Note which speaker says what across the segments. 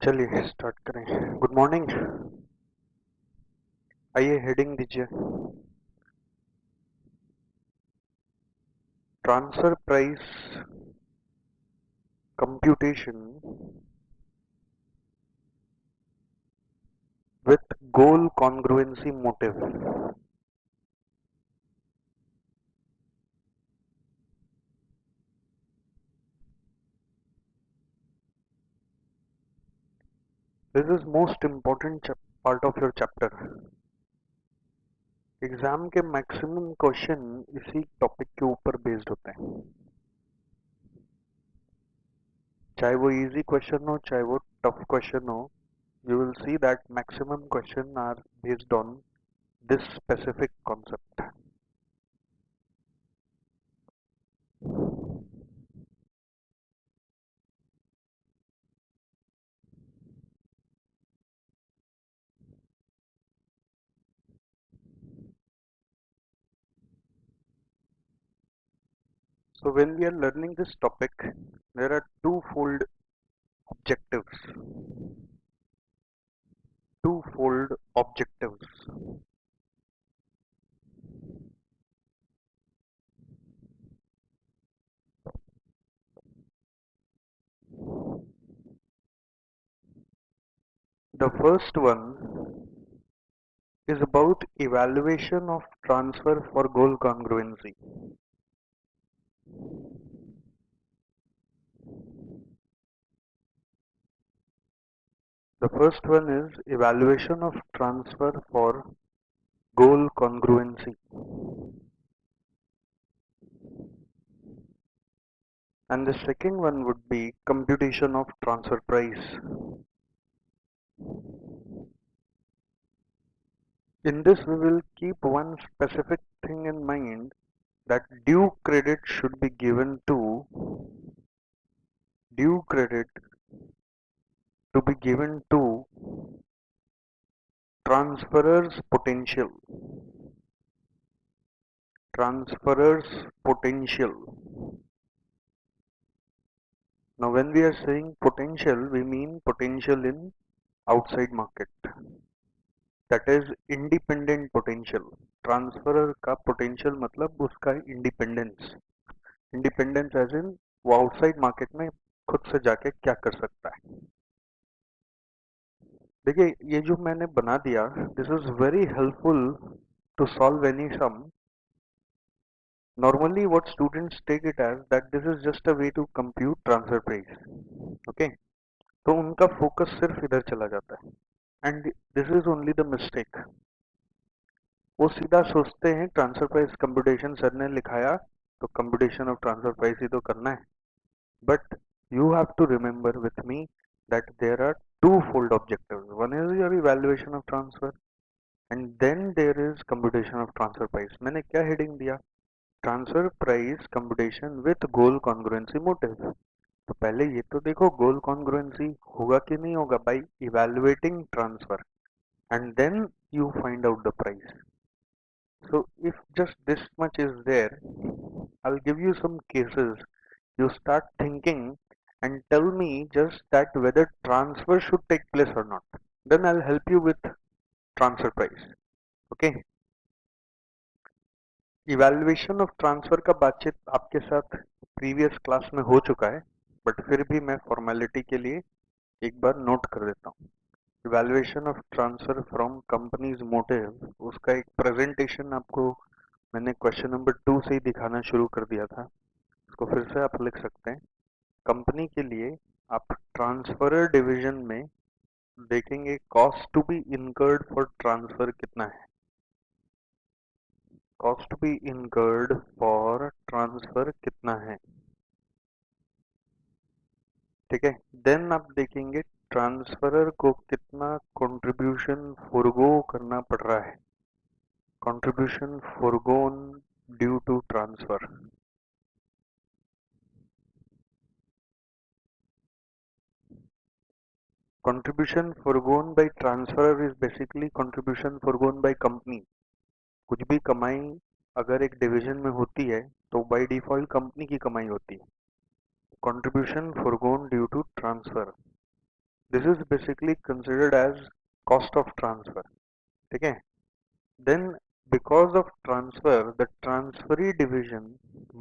Speaker 1: चलिए स्टार्ट करें। Good morning. आइए हेडिंग दीजिए। Transfer price computation with goal congruency motive. This is most important part of your chapter. Exam के maximum question इसी topic के ऊपर बेस्ड होते हैं, चाहे वो इजी क्वेश्चन हो चाहे वो टफ क्वेश्चन हो। You will see that maximum questions are based on this specific concept. So when we are learning this topic, there are twofold objectives. Twofold objectives. The first one is about evaluation of transfer for goal congruency. The first one is evaluation of transfer for goal congruency. And the second one would be computation of transfer price. In this we will keep one specific thing in mind, that due credit should be given to transferer's potential. Now when we are saying potential, we mean potential in outside market, that is independent potential. Transferor का potential मतलब उसका independence as in वो outside market में खुद से जाके क्या कर सकता है। देखिए ये जो मैंने बना दिया, this is very helpful to solve any sum. Normally what students take it as that this is just a way to compute transfer price. Okay, तो उनका फोकस सिर्फ इधर चला जाता है, and this is only the mistake. वो सीधा सोचते हैं ट्रांसफर प्राइस कंप्यूटेशन सर ने लिखाया तो कंप्यूटेशन ऑफ ट्रांसफर प्राइस ही तो करना है. But you have to remember with me that there are twofold objectives. One is your evaluation of transfer and then there is computation of transfer price. मैंने क्या heading दिया? Transfer price computation with goal congruency motive. तो पहले ये तो देखो goal congruency होगा कि नहीं होगा by evaluating transfer and then you find out the price. So if just this much is there, I'll give you some cases. You start thinking and tell me just that whether transfer should take place or not. Then I'll help you with transfer price. Okay. Evaluation of transfer का बातचीत आपके साथ previous class में हो चुका है, but फिर भी मैं फॉर्मेलिटी के लिए एक बार नोट कर देता हूँ. Evaluation of transfer from companies motive, उसका एक प्रेजेंटेशन आपको मैंने क्वेश्चन नंबर 2 से ही दिखाना शुरू कर दिया था. उसको फिर से आप लिख सकते हैं. कंपनी के लिए आप ट्रांसफरर डिवीजन में देखेंगे cost to be incurred for transfer कितना है. Cost to be incurred for transfer कितना है, ठीक है. देन आप देखेंगे ट्रांसफरर को कितना कंट्रीब्यूशन फॉरगो करना पड़ रहा है. Contribution foregone due to transfer. contribution foregone by transferor is basically contribution foregone by company. कुछ भी कमाई अगर एक डिवीजन में होती है तो बाय डिफॉल्ट कंपनी की कमाई होती है. Contribution foregone due to transfer. This is basically considered as cost of transfer, ठीक है। Then because of transfer, the transferee division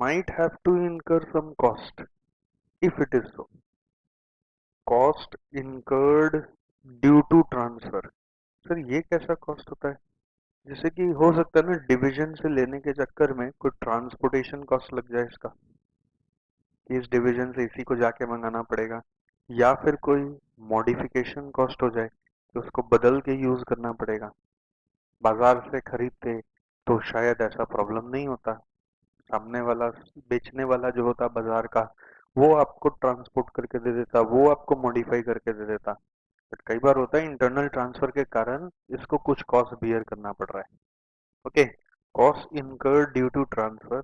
Speaker 1: might have to incur some cost. If it is so, cost incurred due to transfer. Sir ये कैसा cost होता है? जैसे कि हो सकता है ना डिवीजन से लेने के चक्कर में कोई ट्रांसपोर्टेशन कॉस्ट लग जाए इसका, कि इस डिवीजन से इसी को जाके मंगाना पड़ेगा, या फिर कोई मॉडिफिकेशन कॉस्ट हो जाए कि उसको बदल के यूज करना पड़ेगा। बाजार से खरीदते तो शायद ऐसा प्रॉब्लम नहीं होता, सामने वाला बेचने वाला जो होता बाजार का, वो आपको ट्रांसपोर्ट करके दे देता, वो आपको मॉडिफाई करके दे देता। बट कई बार होता है इंटरनल ट्रांसफर के कारण इसको कुछ कॉस्ट बियर करना पड़ रहा है। Okay, cost incurred due to transfer,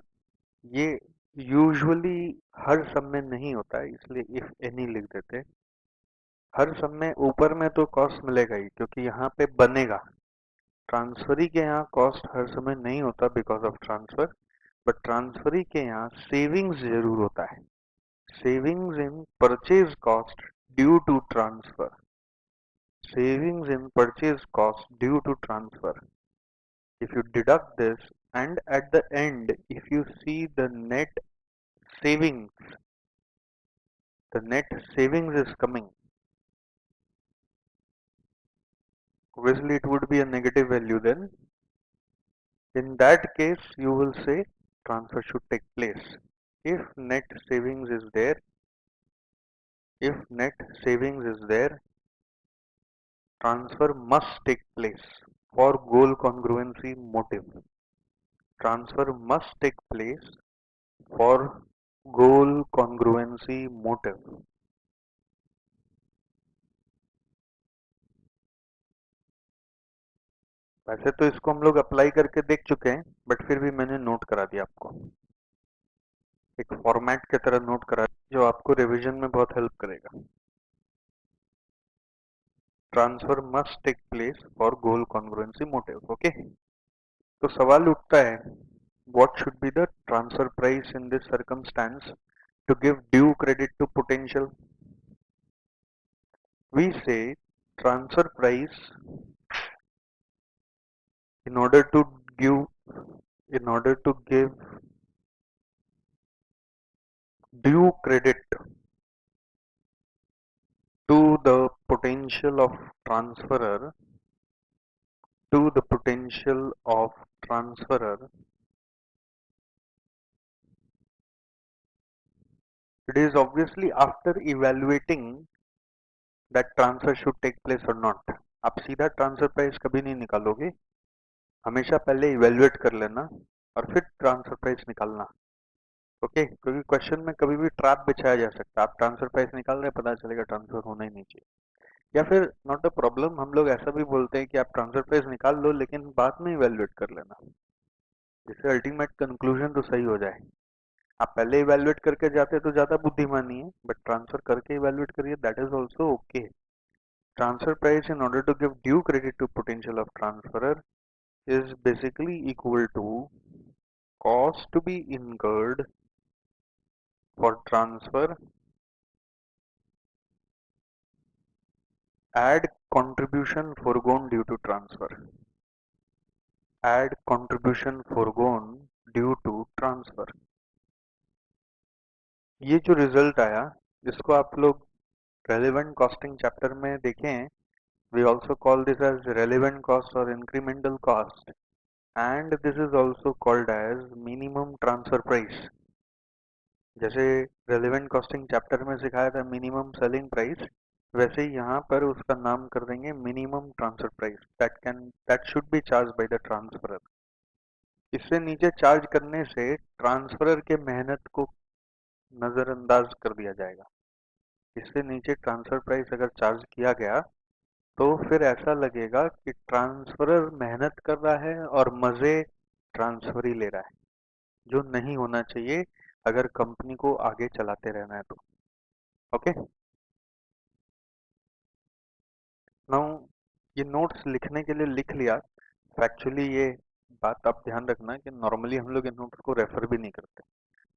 Speaker 1: ये यूजुअली हर सब में नहीं होता है, इसलिए इफ एनी लिख देते हैं। हर सब में ऊपर में तो कॉस्ट मिलेगा ही, क्योंकि यहाँ पे बनेगा। ट्रांसफरी के यहाँ कॉस्ट हर समय नहीं होता because of transfer, but transferee के यहाँ सेविंग्स जरूर होता है। Savings in purchase cost due to transfer, savings in purchase cost due to transfer. If you deduct this and at the end if you see the savings, the net savings is coming, obviously it would be a negative value then. In that case you will say transfer should take place. If net savings is there, if net savings is there, transfer must take place for goal congruency motive. Transfer must take place for goal congruency motive. वैसे तो इसको हम लोग apply करके देख चुके हैं, but फिर भी मैंने नोट करा दिया आपको, एक फॉर्मेट की तरह नोट करा दिया जो आपको रिवीजन में बहुत हेल्प करेगा। Transfer must take place for goal congruency motive. Okay, तो सवाल उठता है, what should be the transfer price in this circumstance to give due credit to potential? We say transfer price in order to give due credit to the potential of transferer, to the potential of transferer, it is obviously after evaluating that transfer should take place or not. आप सीधा transfer price कभी नहीं निकालोगे, हमेशा पहले evaluate कर लेना और फिर ट्रांसफर प्राइस निकालना। ओके, क्योंकि क्वेश्चन में कभी भी ट्रैप बिछाया जा सकता है, आप ट्रांसफर प्राइस निकाल रहे हैं, पता चलेगा ट्रांसफर होना ही नहीं चाहिए। या फिर नॉट अ प्रॉब्लम, हम लोग ऐसा भी बोलते हैं कि आप ट्रांसफर प्राइस निकाल लो लेकिन बाद में इवेल्युएट कर लेना, जिससे अल्टीमेट कंक्लूजन तो सही हो जाए। आप पहले इवेल्युएट करके जाते तो ज्यादा बुद्धिमानी है, बट ट्रांसफर करके इवेल्युएट करिए, that is also okay. Transfer price in order to give due credit to potential of transferer is basically equal to cost to be incurred for transfer, add contribution foregone due to transfer, add contribution foregone due to transfer। ये जो result आया, जिसको आप लोग relevant costing chapter में देखें, we also call this as relevant cost or incremental cost, and this is also called as minimum transfer price। जैसे relevant costing chapter में सिखाया था मिनिमम सेलिंग प्राइस, वैसे ही यहाँ पर उसका नाम कर देंगे minimum transfer price, that should be charge by the transferor. इससे नीचे चार्ज करने से ट्रांसफरर के मेहनत को नजरअंदाज कर दिया जाएगा। इससे नीचे ट्रांसफर प्राइस अगर चार्ज किया गया तो फिर ऐसा लगेगा कि ट्रांसफरर मेहनत कर रहा है और मजे ट्रांसफरी ले रहा है, जो नहीं होना चाहिए अगर कंपनी को आगे चलाते रहना है तो। ओके, नाउ ये नोट्स लिखने के लिए लिख लिया। एक्चुअली ये बात आप ध्यान रखना कि नॉर्मली हम लोग इन नोट्स को रेफर भी नहीं करते।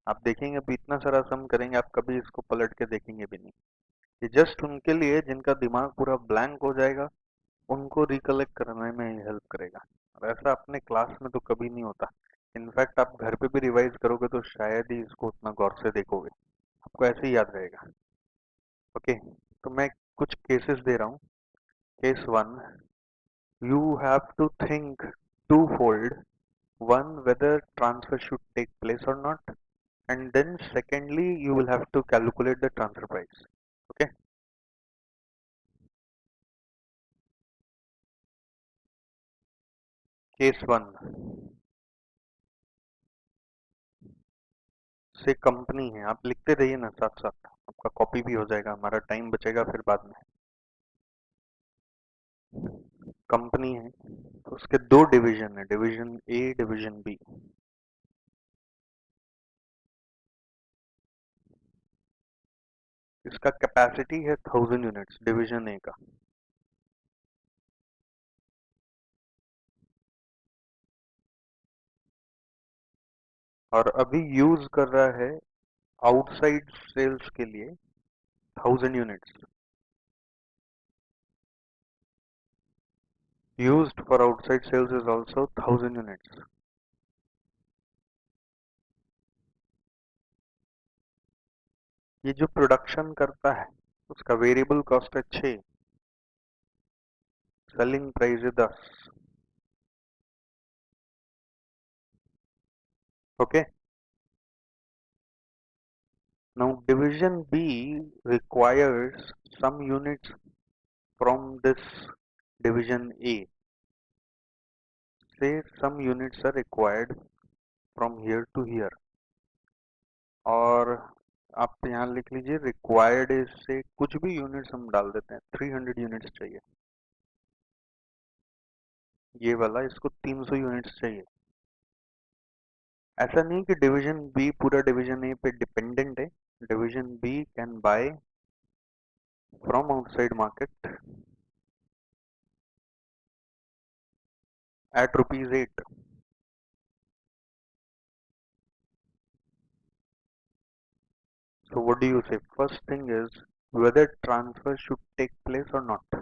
Speaker 1: आप देखेंगे अभी इतना सारा सम करेंगे, आप कभी इसको पलट के देखेंगे भी नहीं। ये जस्ट उनके लिए जिनका दिमाग पूरा ब्लैंक हो जाएगा, उनको रिकलेक्ट करने में हेल्प करेगा। और ऐसा अपने क्लास में तो कभी नहीं होता। इनफैक्ट आप घर पे भी रिवाइज करोगे तो शायद ही इसको उतना गौर से देखोगे, आपको ऐसे ही याद रहेगा। ओके, तो मैं कुछ केसेस दे रहा हूँ। Case one, you have to think twofold. One, whether transfer should take place or not, and then secondly, you will have to calculate the transfer price. Okay. Case one, से company है, आप लिखते रहिए ना साथ साथ, आपका copy भी हो जाएगा, हमारा टाइम बचेगा फिर बाद में। कंपनी है तो उसके दो डिवीजन है, डिवीजन ए, डिवीजन बी। इसका कैपेसिटी है 1000 यूनिट्स, डिवीजन ए का। और अभी यूज कर रहा है आउटसाइड सेल्स के लिए 1000 units. Used for outside sales is also 1000 units. ये जो प्रोडक्शन करता है उसका वेरिएबल कॉस्ट है 6, सेलिंग प्राइस है 10। Okay, now division B requires some units from this division A. Say some units are required from here to here, और आप यहाँ लिख लीजिए रिक्वायर्ड से कुछ भी यूनिट्स हम डाल देते हैं, 300 यूनिट्स चाहिए। ये वाला इसको 300 यूनिट्स चाहिए। ऐसा नहीं कि डिवीजन बी पूरा डिवीजन ए पे डिपेंडेंट है। Division B can buy from outside market at ₹8। So what do you say? First thing is whether transfer should take place or not.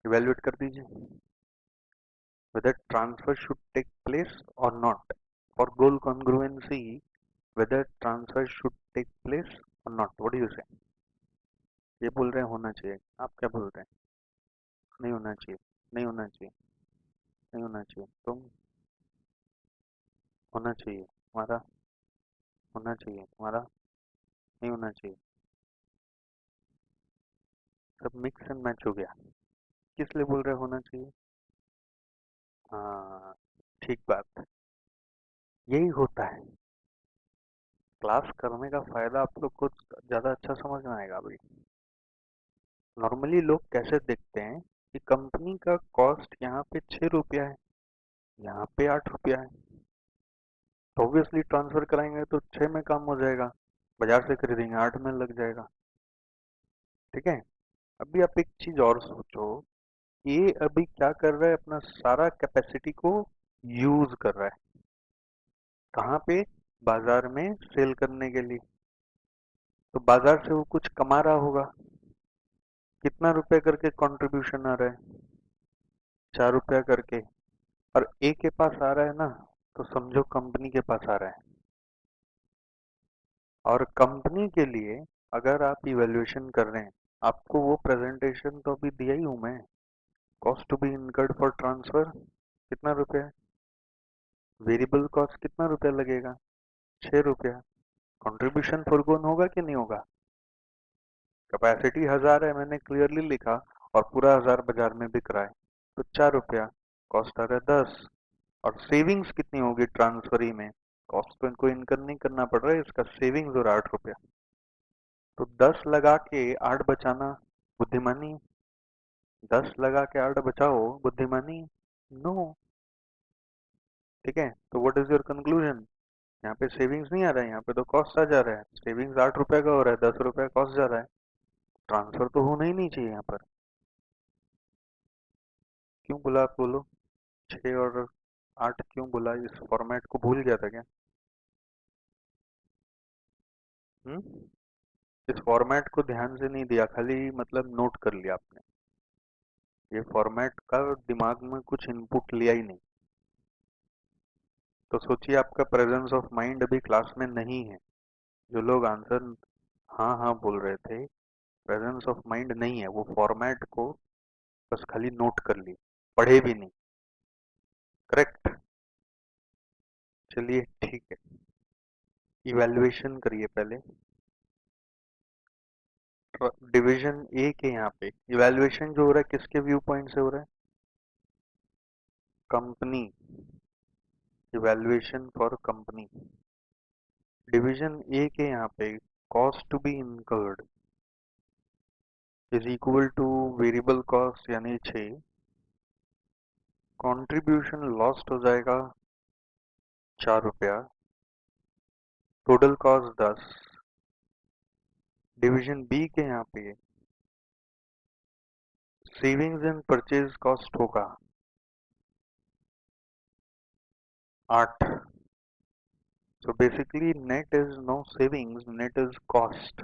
Speaker 1: Evaluate कर दीजिए whether transfer should take place or not. For goal congruency, whether transfer should take place or not. What do you say? ये बोल रहे हैं होना चाहिए, आप क्या बोल रहे हैं? नहीं होना चाहिए, नहीं होना चाहिए, नहीं होना चाहिए, तुम होना चाहिए हमारा, होना चाहिए हमारा, नहीं होना चाहिए। सब मिक्स एंड मैच हो गया। किस लिए बोल रहे होना चाहिए? हाँ, ठीक बात। यही होता है, क्लास करने का फायदा आप लोग को ज्यादा अच्छा समझ में आएगा अभी। नॉर्मली लोग कैसे देखते हैं कि कंपनी का कॉस्ट यहाँ पे 6 रुपया है, यहाँ पे 8 रुपया है, तो ऑब्वियसली ट्रांसफर कराएंगे तो 6 में काम हो जाएगा, बाजार से खरीदेंगे 8 में लग जाएगा। ठीक है। अभी आप एक चीज और सोचो, ये अभी क्या कर रहा है, अपना सारा कैपेसिटी को यूज कर रहा है, कहाँ पे? बाजार में सेल करने के लिए। तो बाजार से वो कुछ कमा रहा होगा, कितना रुपए करके कंट्रीब्यूशन आ रहा है? 4 रुपया करके। और ए के पास आ रहा है ना, तो समझो कंपनी के पास आ रहा है। और कंपनी के लिए अगर आप इवेल्युएशन कर रहे हैं, आपको वो प्रेजेंटेशन तो अभी दिया ही हूं मैं। Cost to be incurred for transfer कितना रुपया है, वेरिएबल कॉस्ट कितना रुपया लगेगा, 6 रुपया। कंट्रीब्यूशन फोरगोन होगा कि नहीं होगा? कैपेसिटी 1000 है, मैंने क्लियरली लिखा, और पूरा 1000 बाजार में बिक रहा है, तो 4 रुपया। कॉस्ट आ रहा है 10। और सेविंग्स कितनी होगी ट्रांसफरी में? कॉस्ट तो इनको इनकम नहीं करना पड़ रहा है, इसका सेविंग्स और 8 रुपया। तो 10 लगा के 8 बचाना बुद्धिमानी? 10 लगा के 8 बचाओ बुद्धिमानी? नो। ठीक है, तो व्हाट इज योर कंक्लूजन? यहाँ पे सेविंग्स नहीं आ रहा है, यहाँ पे तो कॉस्ट आ जा रहा है। सेविंग्स 8 रुपया का हो रहा है, 10 रुपया कॉस्ट जा रहा है, ट्रांसफर तो होना ही नहीं चाहिए यहाँ पर। क्यों बोला आप, बोलो? 6 और 8 क्यों बोला? इस फॉर्मेट को भूल गया था क्या? इस फॉर्मेट को ध्यान से नहीं दिया, खाली मतलब नोट कर लिया आपने। ये फॉर्मेट का दिमाग में कुछ इनपुट लिया ही नहीं। तो सोचिए आपका प्रेजेंस ऑफ माइंड अभी क्लास में नहीं है। जो लोग आंसर हाँ हाँ बोल रहे थे, प्रेजेंस ऑफ माइंड नहीं है, वो फॉर्मेट को बस खाली नोट कर लिए, पढ़े भी नहीं। करेक्ट। चलिए ठीक है, इवैल्यूएशन करिए पहले। डिवीजन ए के यहाँ पे इवैल्यूएशन जो हो रहा है किसके व्यू पॉइंट से हो रहा है? Company, evaluation for company. Division A के यहाँ पे cost to be incurred is equal to variable cost यानी 6, कंट्रीब्यूशन लॉस्ट हो जाएगा 4 रुपया, टोटल कॉस्ट 10। डिवीजन बी के यहाँ पे सेविंग्स एंड परचेज कॉस्ट होगा 8। So basically net is no savings, net is cost.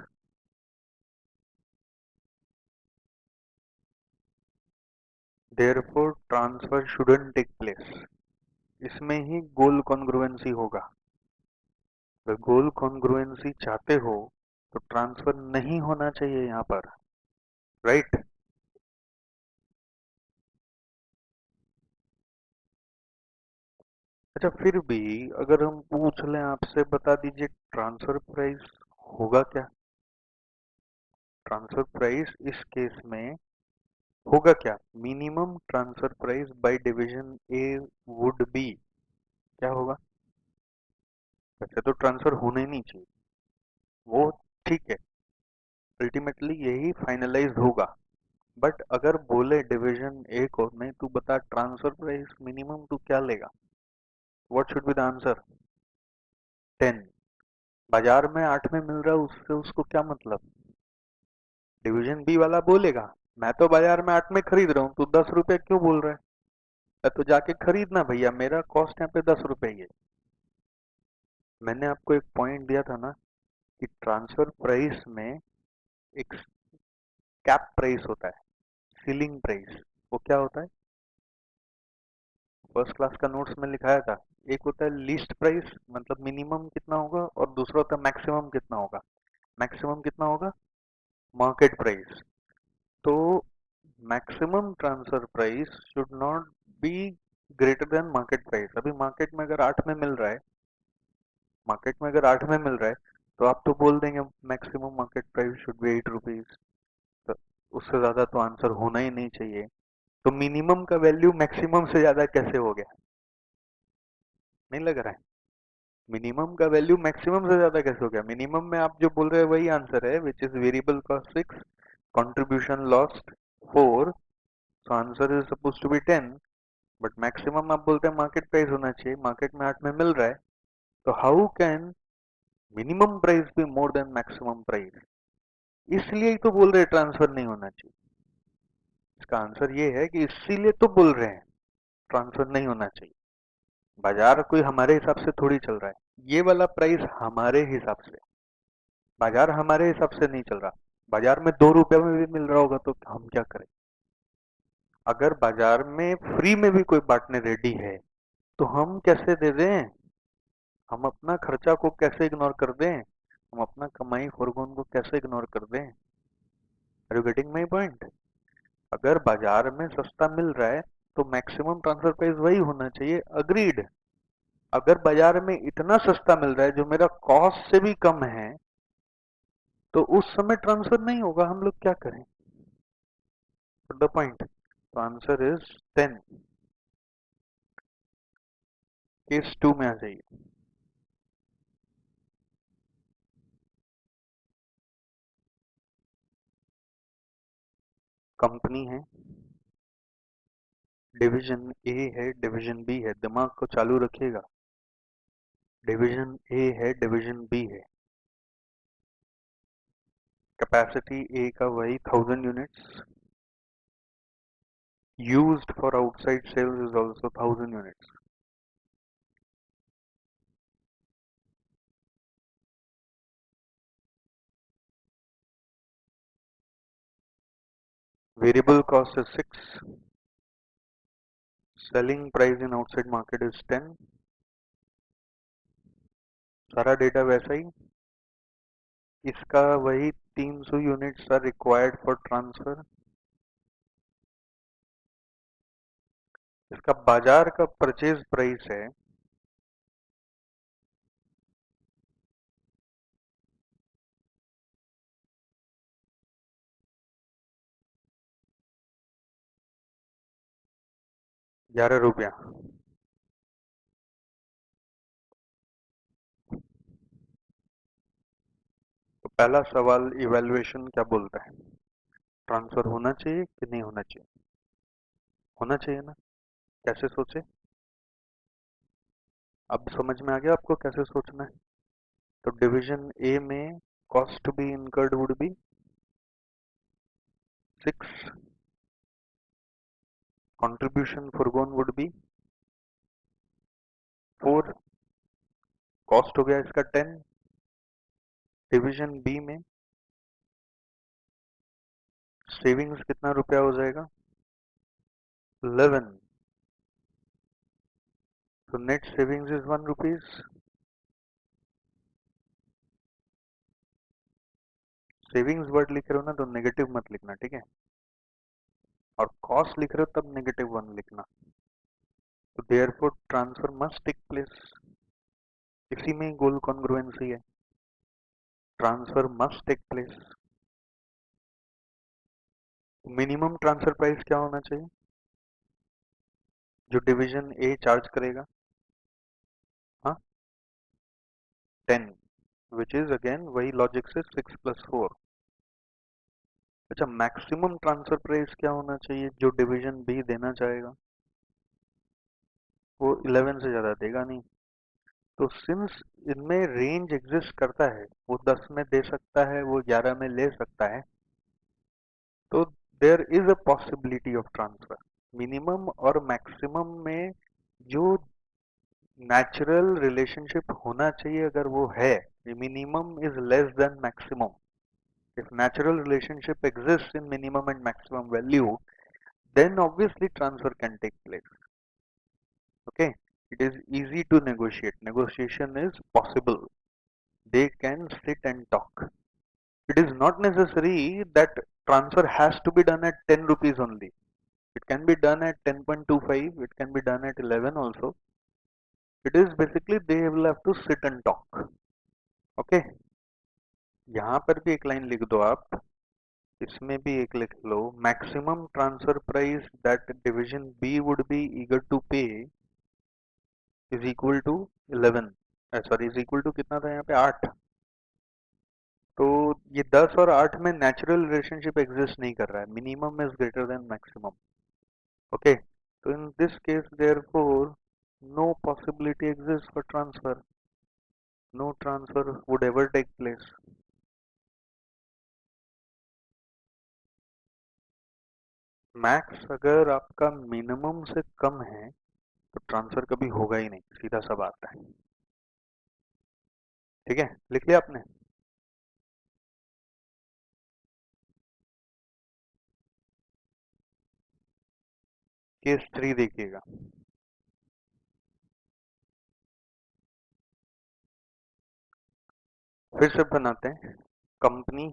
Speaker 1: Therefore transfer shouldn't take place. इसमें ही गोल congruency होगा। अगर गोल कॉन्ग्रुएंसी चाहते हो तो ट्रांसफर नहीं होना चाहिए यहाँ पर, राइट? अच्छा फिर भी अगर हम पूछ लें आपसे, बता दीजिए ट्रांसफर प्राइस होगा क्या? ट्रांसफर प्राइस इस केस में होगा क्या? Minimum transfer price by division A would be, क्या होगा? वैसे तो ट्रांसफर होने ही नहीं चाहिए, वो ठीक है, अल्टीमेटली यही फाइनलाइज होगा। बट अगर बोले डिवीजन ए को नहीं तू बता ट्रांसफर प्राइस मिनिमम तू क्या लेगा, what should be the answer? 10। बाजार में 8 में मिल रहा है, उससे उसको क्या मतलब? डिवीजन बी वाला बोलेगा मैं तो बाजार में 8 में खरीद रहा हूँ, तू 10 रुपए क्यों बोल रहा है? तो जाके खरीदना भैया, मेरा कॉस्ट यहाँ पे 10 रुपए ही है। मैंने आपको एक पॉइंट दिया था ना कि ट्रांसफर प्राइस में एक कैप प्राइस होता है, सीलिंग प्राइस। वो क्या होता है? फर्स्ट क्लास का नोट्स में लिखाया था। एक होता है लीस्ट प्राइस, मतलब मिनिमम कितना होगा, और दूसरा होता है मैक्सिमम कितना होगा। मैक्सिमम कितना होगा? Market price. तो maximum transfer price should not be greater than market price. अभी मार्केट में अगर 8 में मिल रहा है, मार्केट में अगर 8 में मिल रहा है, तो आप तो बोल देंगे maximum market price should be 8 rupees. तो उससे ज्यादा तो आंसर होना ही नहीं चाहिए। तो मिनिमम का वैल्यू मैक्सिमम से ज्यादा कैसे हो गया? नहीं लग रहा है? मिनिमम का वैल्यू मैक्सिमम से ज्यादा कैसे हो गया? मिनिमम में आप जो बोल रहे हैं वही आंसर है, which is variable cost 6, contribution lost 4, so answer is suppose to be 10। But maximum आप बोलते हैं मार्केट प्राइस होना चाहिए, मार्केट में 8 में मिल रहा है, तो how can minimum price be more than maximum price? इसलिए ही तो बोल रहे हैं ट्रांसफर नहीं होना चाहिए। इसका आंसर ये है कि इसीलिए तो बोल रहे हैं ट्रांसफर नहीं होना चाहिए। बाजार कोई हमारे हिसाब से थोड़ी चल रहा है, ये वाला प्राइस हमारे हिसाब से, बाजार हमारे हिसाब से नहीं चल रहा। बाजार में 2 रुपए में भी मिल रहा होगा तो हम क्या करें? अगर बाजार में फ्री में भी कोई बांटने रेडी है तो हम कैसे दे दें? हम अपना खर्चा को कैसे इग्नोर कर दें? हम अपना कमाई फोरगोन को कैसे इग्नोर कर दें? Are you getting my point? अगर बाजार में सस्ता मिल रहा है तो मैक्सिमम ट्रांसफर प्राइस वही होना चाहिए, अग्रीड। अगर बाजार में इतना सस्ता मिल रहा है जो मेरा कॉस्ट से भी कम है, तो उस समय ट्रांसफर नहीं होगा, हम लोग क्या करें? The point. तो आंसर इज 10। केस 2 में आ जाइए। कंपनी है, डिवीजन ए है, डिवीजन बी है, दिमाग को चालू रखिएगा। डिवीजन ए है, डिवीजन बी है। कैपेसिटी ए का वही 1000 units, used for outside sales is also 1000 units. Variable cost is 6, selling price in outside market is 10, सारा डेटा वैसा ही, इसका वही 300 units are required for transfer, इसका बाजार का परचेज प्राइस है 11 रुपया। तो पहला सवाल इवैल्यूएशन क्या बोलता है, ट्रांसफर होना चाहिए कि नहीं होना चाहिए? होना चाहिए ना। कैसे सोचे? अब समझ में आ गया आपको कैसे सोचना है? तो डिवीजन ए में cost to be incurred would be 6, contribution foregone would be 4, cost हो गया इसका 10। डिवीजन बी में सेविंग्स कितना रुपया हो जाएगा? 11। तो net savings is 1 rupees. Savings word लिख रहे हो ना तो नेगेटिव मत लिखना, ठीक है? और कॉस्ट लिख रहे हो तब -1 लिखना। तो therefore transfer must take place, इसी में गोल कॉन्ग्रुएंसी है, transfer must take place. Minimum transfer price क्या होना चाहिए जो डिवीजन ए चार्ज करेगा? हाँ, 10, विच इज अगेन वही लॉजिक से 6 + 4। अच्छा, मैक्सिमम ट्रांसफर प्राइस क्या होना चाहिए जो डिवीजन बी देना चाहेगा? वो 11 से ज्यादा देगा नहीं। तो सिंस इनमें रेंज एग्जिस्ट करता है, वो 10 में दे सकता है, वो 11 में ले सकता है, तो there is a possibility of transfer. Minimum और मैक्सिमम में जो नेचुरल रिलेशनशिप होना चाहिए अगर वो है, minimum is less than maximum, if natural relationship exists in minimum and maximum value, then obviously transfer can take place. Okay, it is easy to negotiate, negotiation is possible, they can sit and talk. It is not necessary that transfer has to be done at 10 rupees only, it can be done at 10.25, it can be done at 11 also. It is basically they will have to sit and talk. Okay, यहाँ पर भी एक line लिख दो आप, इसमें भी एक लिख लो, maximum transfer price that division B would be eager to pay is equal to 11, sorry is equal to कितना था यहाँ पे 8। तो ये 10 और 8 में नेचुरल रिलेशनशिप एग्जिस्ट नहीं कर रहा है, minimum is greater than maximum. Okay, तो in this case therefore no possibility exist for transfer, no transfer would ever take place. Max अगर आपका मिनिमम से कम है तो ट्रांसफर कभी होगा ही नहीं, सीधा सा बात है। ठीक है, लिख लिया आपने? केस 3 देखिएगा, फिर से बनाते हैं। Company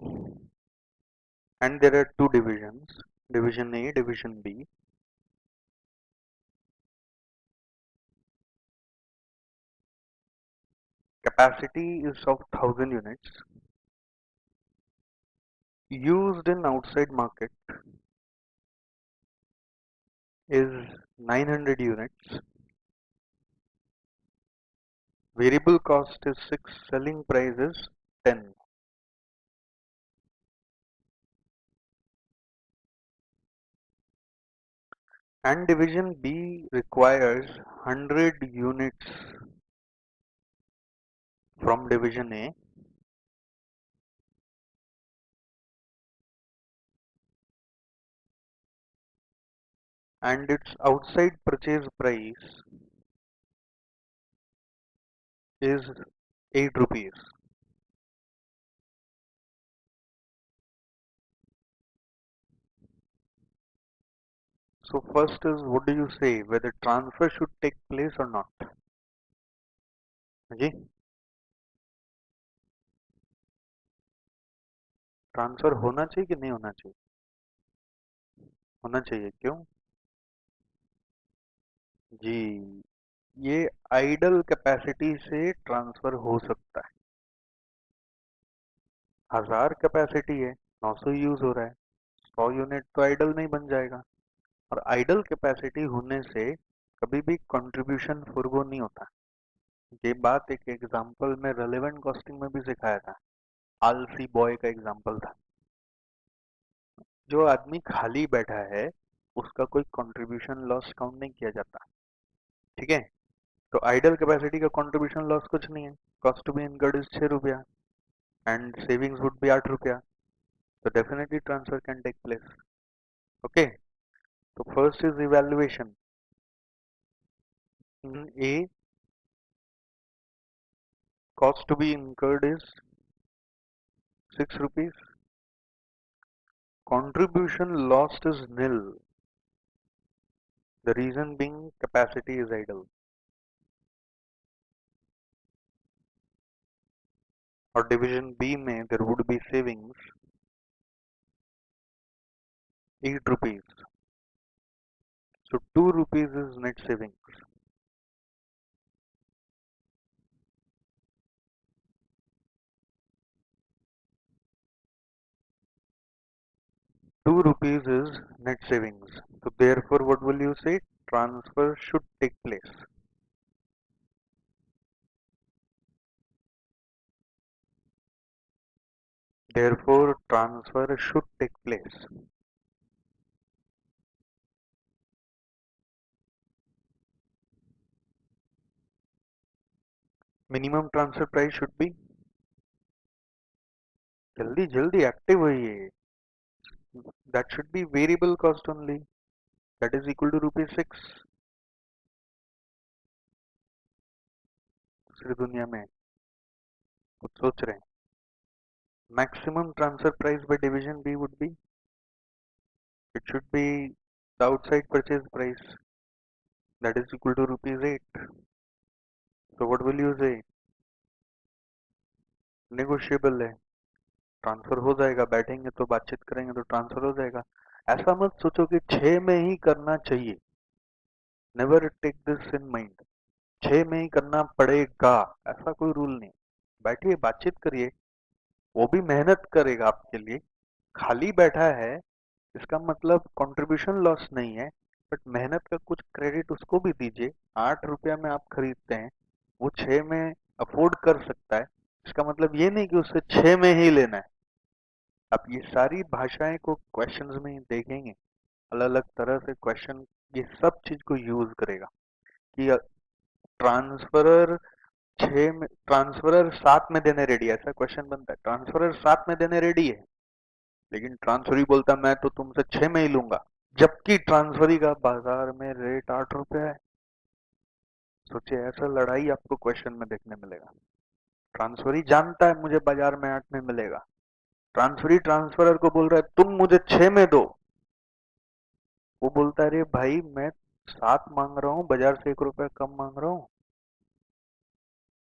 Speaker 1: and there are two divisions, division A, division B. Capacity is of 1000 units, used in outside market is 900 units, variable cost is 6, selling price is 10, and division B requires 100 units from division A, and its outside purchase price is 8 rupees. So first is, what do you say, whether transfer should take place or not? जी, transfer होना चाहिए कि नहीं होना चाहिए? होना चाहिए, क्यों? जी, ये आइडल कैपेसिटी से ट्रांसफर हो सकता है। 1000 कैपेसिटी है, 900 यूज हो रहा है, 100 यूनिट तो आइडल नहीं बन जाएगा। और आइडल कैपेसिटी होने से कभी भी कंट्रीब्यूशन फुर्गो नहीं होता। ये बात एक एग्जांपल में रेलेवेंट कॉस्टिंग में भी सिखाया था। आलसी बॉय का एग्जांपल था। जो आदमी खाली बैठा है उसका कोई कंट्रीब्यूशन लॉस काउंट नहीं किया जाता। ठीक है, तो आइडल कैपेसिटी का कंट्रीब्यूशन लॉस कुछ नहीं है। Cost to be incurred is 6 रुपया एंड सेविंग्स वुड बी 8 रुपया। तो definitely transfer can take place. Okay, तो first is evaluation. A, cost to be incurred is 6 rupees. Contribution lost is nil. The reason being capacity is idle. Or division B में there would be savings 8 rupees. So 2 rupees is net savings. ₹2 is net savings. So therefore what will you say? Transfer should take place. Therefore transfer should take place. Minimum transfer price should be, जल्दी जल्दी active होइए, that should be variable cost only, that is equal to ₹6। दूसरी दुनिया में कुछ सोच रहे हैं। Maximum transfer price by division B would be, it should be the outside purchase price, that is equal to ₹8। So what will you say? Negotiable है, transfer हो जाएगा, बैठेंगे तो बातचीत करेंगे तो ट्रांसफर हो जाएगा। ऐसा मत सोचो कि 6 में ही करना चाहिए। Never take this in mind, 6 में ही करना पड़ेगा, ऐसा कोई रूल नहीं। बैठिए, बातचीत करिए, वो भी मेहनत करेगा आपके लिए। खाली बैठा है इसका मतलब कंट्रीब्यूशन लॉस नहीं है, बट मेहनत का कुछ क्रेडिट उसको भी दीजिए। 8 रुपया में आप खरीदते हैं, वो 6 में अफोर्ड कर सकता है, इसका मतलब ये नहीं कि उसे 6 में ही लेना है। आप ये सारी भाषाएं को क्वेश्चंस में देखेंगे, अलग अलग तरह से क्वेश्चन ये सब चीज को यूज करेगा कि ट्रांसफरर 7 में देने रेडी है, ऐसा क्वेश्चन बनता है। ट्रांसफरर 7 में देने रेडी है, लेकिन ट्रांसफरी बोलता मैं तो तुमसे 6 में ही लूंगा, जबकि ट्रांसफरी का बाजार में रेट 8 रुपए है। सोचिए, ऐसा लड़ाई आपको क्वेश्चन में देखने मिलेगा। ट्रांसफरी जानता है मुझे बाजार में 8 में मिलेगा, ट्रांसफरी ट्रांसफरर को बोल रहा है तुम मुझे 6 में दो। वो बोलता है अरे भाई मैं 7 मांग रहा हूँ, बाजार से 1 रुपया कम मांग रहा हूँ,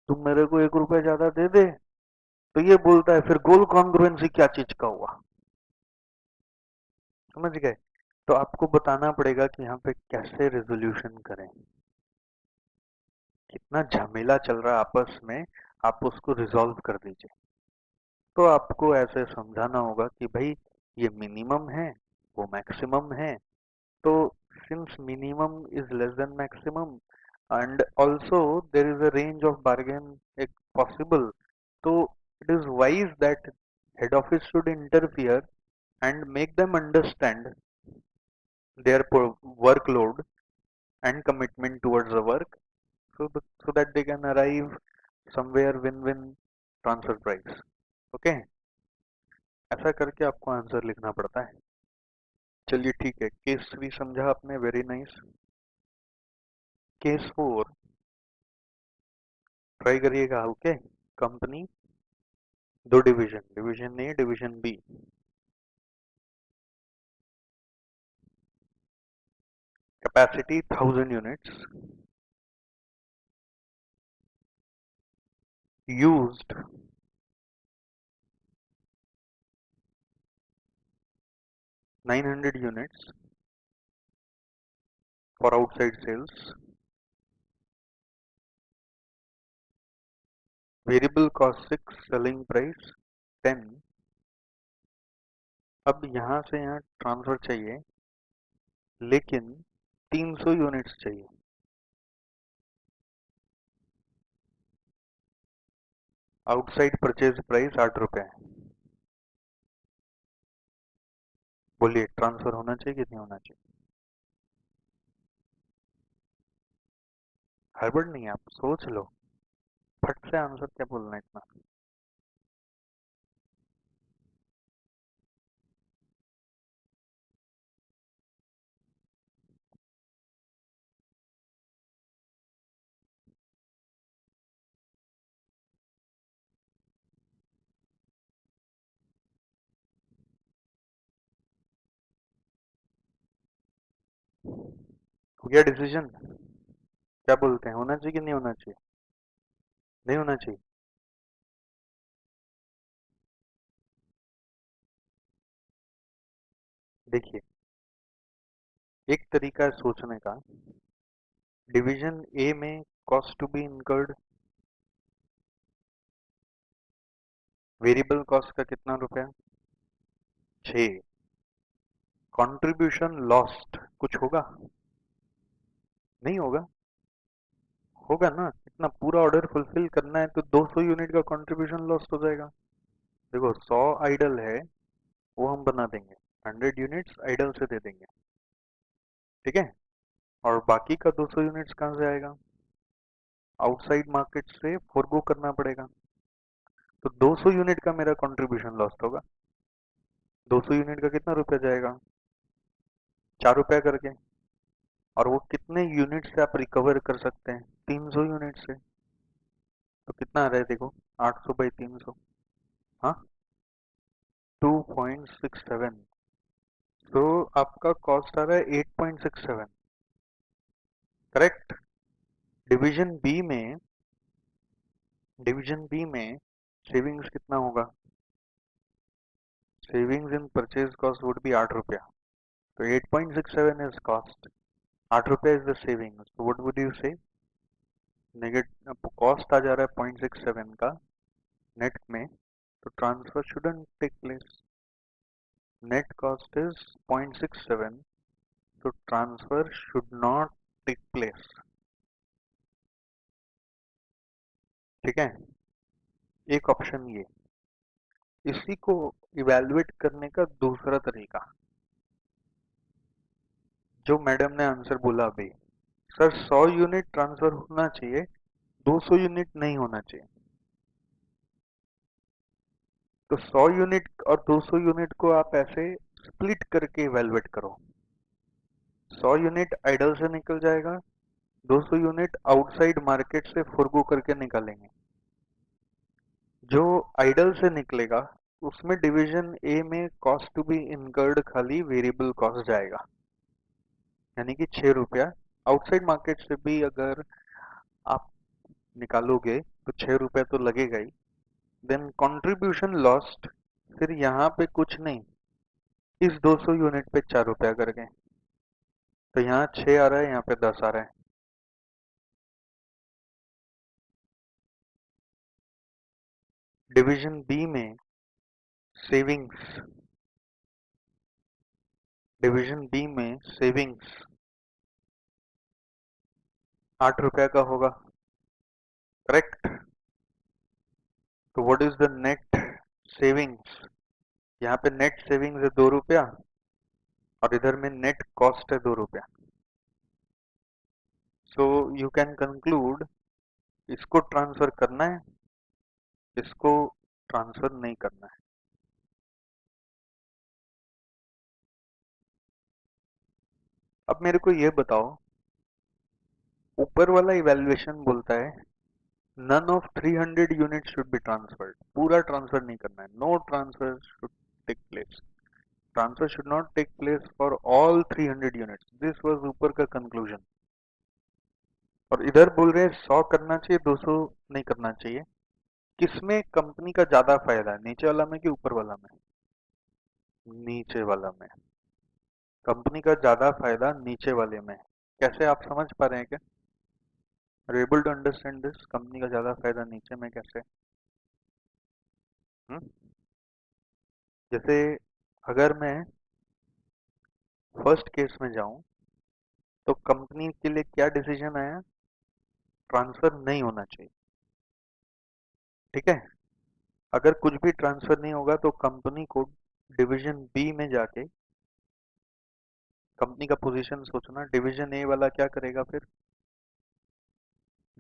Speaker 1: तुम मेरे को 1 रुपया ज्यादा दे दे। तो ये बोलता है फिर गोल कॉन्ग्रुएंसी क्या चीज का हुआ, समझ गए? तो आपको बताना पड़ेगा कि यहाँ पे कैसे रेजोल्यूशन करें। कितना झमेला चल रहा है आपस में, आप उसको रिजॉल्व कर दीजिए। तो आपको ऐसे समझाना होगा कि भाई ये मिनिमम है, वो मैक्सिमम है, तो since minimum is less than maximum and also there is a range of bargain possible, so it is wise that head office should interfere and make them understand their workload and commitment towards the work, so that they can arrive somewhere win-win transfer price. Okay, ऐसा करके आपको answer लिखना पड़ता है। चलिए ठीक है, case 3 समझा आपने, वेरी नाइस। केस 4 ट्राई करिएगा। Okay, company, 2 division, division A division B. capacity 1000 units, used 900 units for outside sales, variable cost 6, selling price 10. अब यहां से यहाँ ट्रांसफर चाहिए, लेकिन 300 यूनिट्स चाहिए। आउटसाइड परचेज प्राइस 8 रुपए है। बोलिए ट्रांसफर होना चाहिए कि नहीं होना चाहिए? हड़बड़ नहीं है, आप सोच लो, फट से आंसर क्या बोलना है इतना। हो गया डिसीजन? क्या बोलते हैं, होना चाहिए कि नहीं होना चाहिए? नहीं होना चाहिए? देखिए, एक तरीका है सोचने का। डिवीजन ए में cost to be incurred, variable cost का कितना रुपया? 6। कंट्रीब्यूशन लॉस्ट कुछ होगा? नहीं होगा? होगा ना, इतना पूरा ऑर्डर फुलफिल करना है तो 200 यूनिट का कंट्रीब्यूशन लॉस्ट हो जाएगा। देखो 100 आइडल है, वो हम बना देंगे, 100 यूनिट्स आइडल से दे देंगे, ठीक है। और बाकी का 200 यूनिट्स कहाँ से आएगा? आउटसाइड मार्केट से फोरगो करना पड़ेगा। तो 200 यूनिट का मेरा कंट्रीब्यूशन लॉस्ट होगा। 200 यूनिट का कितना रुपया जाएगा? 4 रुपया करके। और वो कितने यूनिट से आप रिकवर कर सकते हैं? 300 यूनिट से। तो कितना आ रहा है देखो, 800 बाई 300, हाँ 2.67। तो आपका कॉस्ट आ रहा है 8.67, करेक्ट। डिवीजन बी में, डिवीजन बी में सेविंग्स कितना होगा? Savings in purchase cost would be 8 रुपया। तो 8.67 इज कॉस्ट, 8 रुपया is the saving. so what would you say? Negative cost आ जा रहा है 0.67 का नेट में, तो transfer shouldn't take place. Net cost is 0.67, तो transfer should not take place, ठीक है। एक ऑप्शन ये। इसी को इवेल्युएट करने का दूसरा तरीका, जो मैडम ने आंसर बोला अभी, सर 100 यूनिट ट्रांसफर होना चाहिए, 200 यूनिट नहीं होना चाहिए। तो 100 यूनिट और 200 यूनिट को आप ऐसे स्प्लिट करके इवेल्युएट करो। 100 यूनिट आइडल से निकल जाएगा, 200 यूनिट आउटसाइड मार्केट से फुर्गो करके निकालेंगे। जो आइडल से निकलेगा उसमें डिवीजन ए में कॉस्ट टू बी इनकर्ड खाली वेरिएबल कॉस्ट जाएगा, यानी कि 6 रुपया। आउटसाइड मार्केट से भी अगर आप निकालोगे तो 6 रुपया तो लगेगा ही। देन कंट्रीब्यूशन लॉस्ट, फिर यहाँ पे कुछ नहीं, इस 200 यूनिट पे 4 रुपया करके। तो यहाँ 6 आ रहा है, यहाँ पे 10 आ रहा है। डिवीजन बी में सेविंग्स, डिवीजन बी में सेविंग्स 8 रुपया का होगा, करेक्ट। तो what is the net savings? यहाँ पे नेट सेविंग्स है 2 रुपया, और इधर में नेट कॉस्ट है 2 रुपया। सो यू कैन कंक्लूड, इसको ट्रांसफर करना है, इसको ट्रांसफर नहीं करना है। अब मेरे को ये बताओ, ऊपर वाला इवैल्यूएशन बोलता है none of 300 unit should be transferred, पूरा ट्रांसफर नहीं करना है, no transfer should take place. Transfer should not take place for all 300 units, this was ऊपर का कंक्लूजन। और इधर बोल रहे हैं 100 करना चाहिए, 200 नहीं करना चाहिए। किसमें कंपनी का ज्यादा फायदा है, नीचे वाला में कि ऊपर वाला में? नीचे वाला में। कंपनी का ज्यादा फायदा नीचे वाले में। कैसे, आप समझ पा रहे हैं क्या? Are able to understand this? Company का ज्यादा फायदा नीचे में कैसे? हुँ? जैसे अगर मैं फर्स्ट केस में जाऊं तो कंपनी के लिए क्या डिसीजन आया? ट्रांसफर नहीं होना चाहिए। ठीक है, अगर कुछ भी ट्रांसफर नहीं होगा तो कंपनी को डिवीजन बी में जाके कंपनी का पोजीशन सोचना, डिवीजन ए वाला क्या करेगा फिर?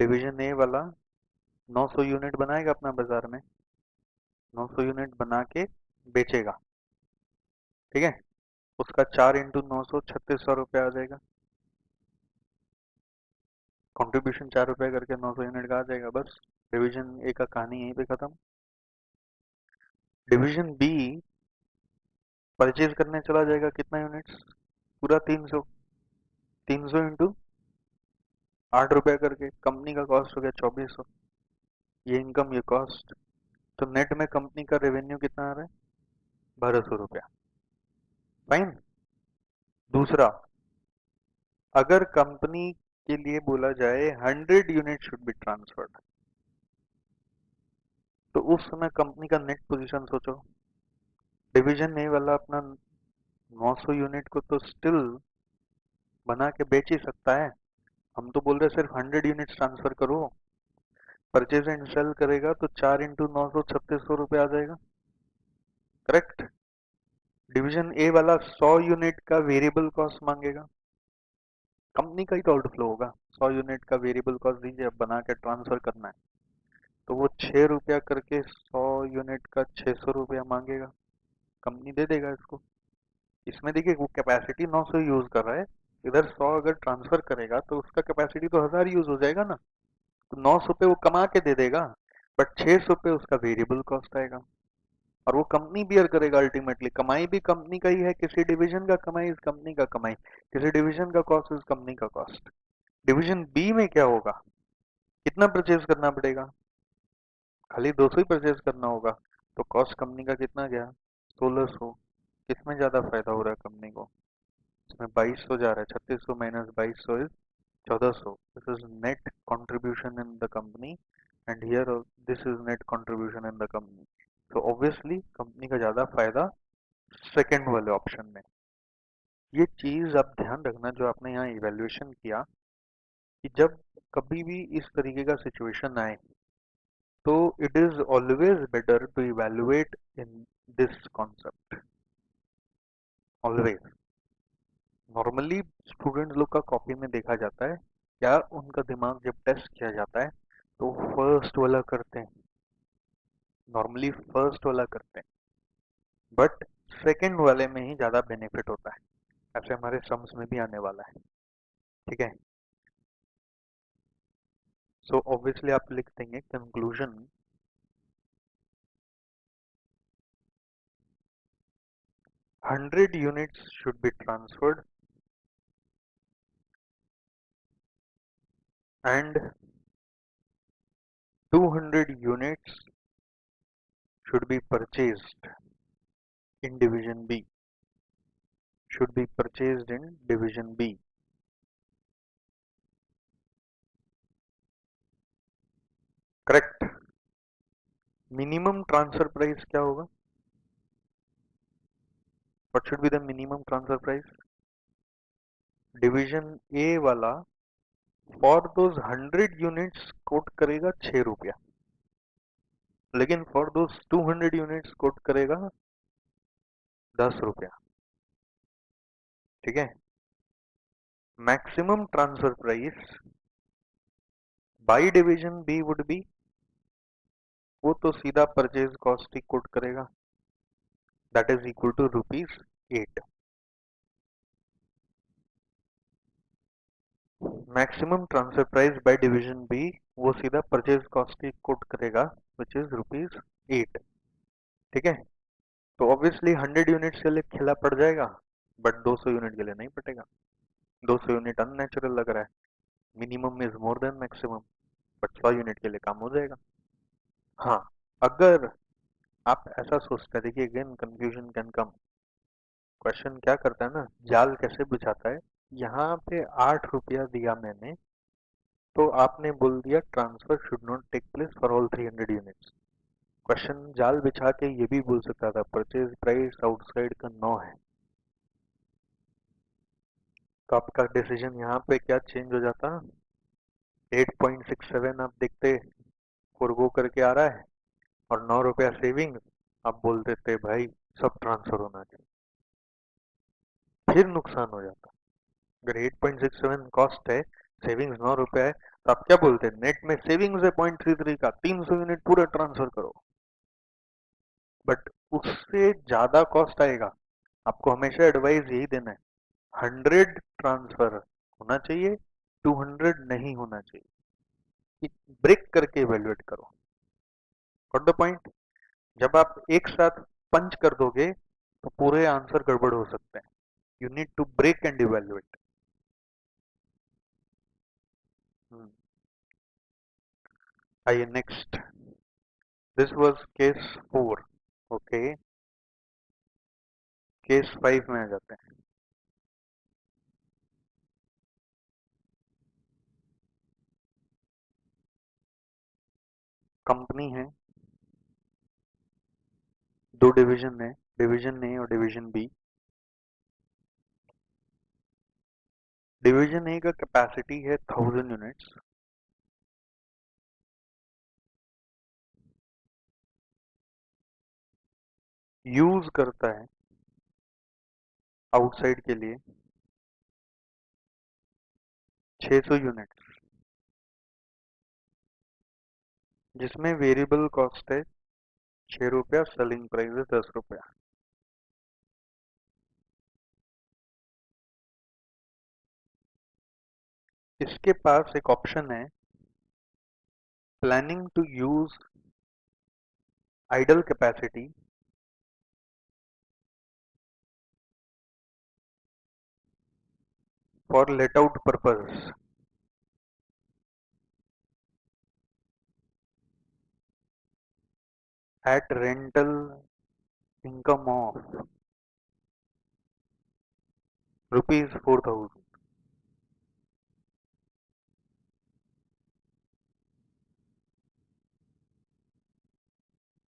Speaker 1: डिवीजन ए वाला 900 यूनिट बनाएगा अपना बाजार में, 900 यूनिट बना के बेचेगा। ठीक है, उसका 4 इंटू 900 3600 रुपये आ जाएगा। कंट्रीब्यूशन 4 रुपये करके 900 यूनिट का आ जाएगा। बस डिवीजन ए का कहानी यहीं पे खत्म। डिवीजन बी परचेज करने चला जाएगा कितना यूनिट्स? पूरा 300। 300 इंटू 8 रुपये करके कंपनी का कॉस्ट हो गया 2400। ये इनकम, ये कॉस्ट। तो नेट में कंपनी का रेवेन्यू कितना आ रहा है? 1200 रुपया। फाइन। दूसरा, अगर कंपनी के लिए बोला जाए 100 यूनिट शुड बी ट्रांसफर्ड, तो उस समय कंपनी का नेट पोजीशन सोचो। डिवीजन ए वाला अपना 900 यूनिट को तो स्टिल बना के बेच ही सकता है। हम तो बोल रहे सिर्फ 100 यूनिट ट्रांसफर करो। परचेज एंड सेल करेगा तो 4 इंटू 900 3600 रुपये आ जाएगा। करेक्ट। डिवीजन ए वाला 100 यूनिट का वेरिएबल कॉस्ट मांगेगा, कंपनी का ही तो आउटफ्लो होगा। 100 यूनिट का वेरिएबल कॉस्ट दीजिए, अब बना के ट्रांसफर करना है, तो वो 6 रुपया करके 100 यूनिट का 600 रुपया मांगेगा। कंपनी दे देगा इसको। इसमें देखिए वो कैपेसिटी 900 यूज कर रहा है, इधर 100 अगर ट्रांसफर करेगा तो उसका कैपेसिटी तो 1000 यूज हो जाएगा ना। तो 900 पे वो कमा के दे देगा, बट 600 पे उसका वेरिएबल कॉस्ट आएगा। और वो कंपनी बियर करेगा अल्टीमेटली। कमाई भी कंपनी का ही है, किसी डिवीजन का कमाई इस कंपनी का कमाई, किसी डिवीजन का कॉस्ट इस कंपनी का कॉस्ट। डिवीजन बी में क्या होगा? कितना परचेज करना पड़ेगा? खाली 200 ही परचेज करना होगा, तो कॉस्ट कंपनी का कितना गया? 1600। किसमें ज्यादा फायदा हो रहा है कंपनी को? इसमें 2200 जा रहा है, 3600 minus 2200 is 1400। This is net contribution in the company, and here this is net contribution in the company. तो ऑब्वियसली कंपनी का ज्यादा फायदा सेकंड वाले ऑप्शन में। ये चीज आप ध्यान रखना जो आपने यहाँ इवेल्युएशन किया, कि जब कभी भी इस तरीके का सिचुएशन आए तो it is always better to evaluate in this concept. Always. Normally student लोग का कॉपी में देखा जाता है, क्या उनका दिमाग जब टेस्ट किया जाता है तो फर्स्ट वाला करते हैं, नॉर्मली फर्स्ट वाला करते हैं, बट सेकंड वाले में ही ज्यादा बेनिफिट होता है। ऐसे हमारे सम्स में भी आने वाला है। ठीक है, सो ऑब्वियसली आप लिख देंगे conclusion, 100 units should be transferred and 200 units should be purchased in division B. Should be purchased in division B. Correct. Minimum transfer price क्या होगा? What should be the minimum transfer price? Division A वाला for those 100 units coat करेगा 6 रुपया, लेकिन for those 200 units coat करेगा 10 रुपया। ठीक है, maximum transfer price by division B would be, वो तो सीधा परचेज कॉस्ट ही कोट करेगा, that is equal to ₹8। Maximum transfer price by division B, वो सीधा परचेज कॉस्ट ही कोट करेगा, विच इज ₹8। ठीक है, तो ऑब्वियसली 100 यूनिट्स के लिए खिला पड़ जाएगा, बट 200 यूनिट के लिए नहीं पटेगा। 200 यूनिट अननेचुरल लग रहा है, minimum is more than maximum, but 100 unit के लिए काम हो जाएगा। हाँ, अगर आप ऐसा सोचते हैं, देखिए again confusion can come. Question क्या करता है ना, जाल कैसे बिछाता है, यहाँ पे 8 रुपया दिया मैंने, तो आपने बोल दिया transfer should not take place for all 300 units. Question जाल बिछा के ये भी बोल सकता था परचेज प्राइस आउटसाइड का 9 है, तो आपका डिसीजन यहाँ पे क्या चेंज हो जाता, 8.67 आप देखते फॉरगो करके आ रहा है, और 9 रुपया सेविंग आप बोल देते भाई सब ट्रांसफर होना चाहिए, फिर नुकसान हो जाता। अगर 8.67 कॉस्ट है, सेविंग्स 9 रुपया है, तो आप क्या बोलते हैं, नेट में सेविंग्स है 0.33 का, 300 यूनिट पूरा ट्रांसफर करो। बट उससे ज्यादा कॉस्ट आएगा, आपको हमेशा एडवाइस यही देना है, 100 ट्रांसफर होना चाहिए, 200 नहीं होना चाहिए, ब्रेक करके इवेल्युएट करो। Got the point. जब आप एक साथ पंच कर दोगे तो पूरे आंसर गड़बड़ हो सकते हैं, you need to break and evaluate. आइए next, this was case 4। Okay, case 5 में आ जाते हैं। कंपनी है, दो डिवीजन है, डिवीजन ए और डिवीजन बी। डिवीजन ए का कैपेसिटी है 1000 यूनिट्स, यूज करता है आउटसाइड के लिए 600 यूनिट्स, जिसमें वेरिएबल कॉस्ट है 6 रुपया, सेलिंग प्राइस है 10 रुपया। इसके पास एक ऑप्शन है, planning to use idle capacity for let out purpose at rental income of ₹4000।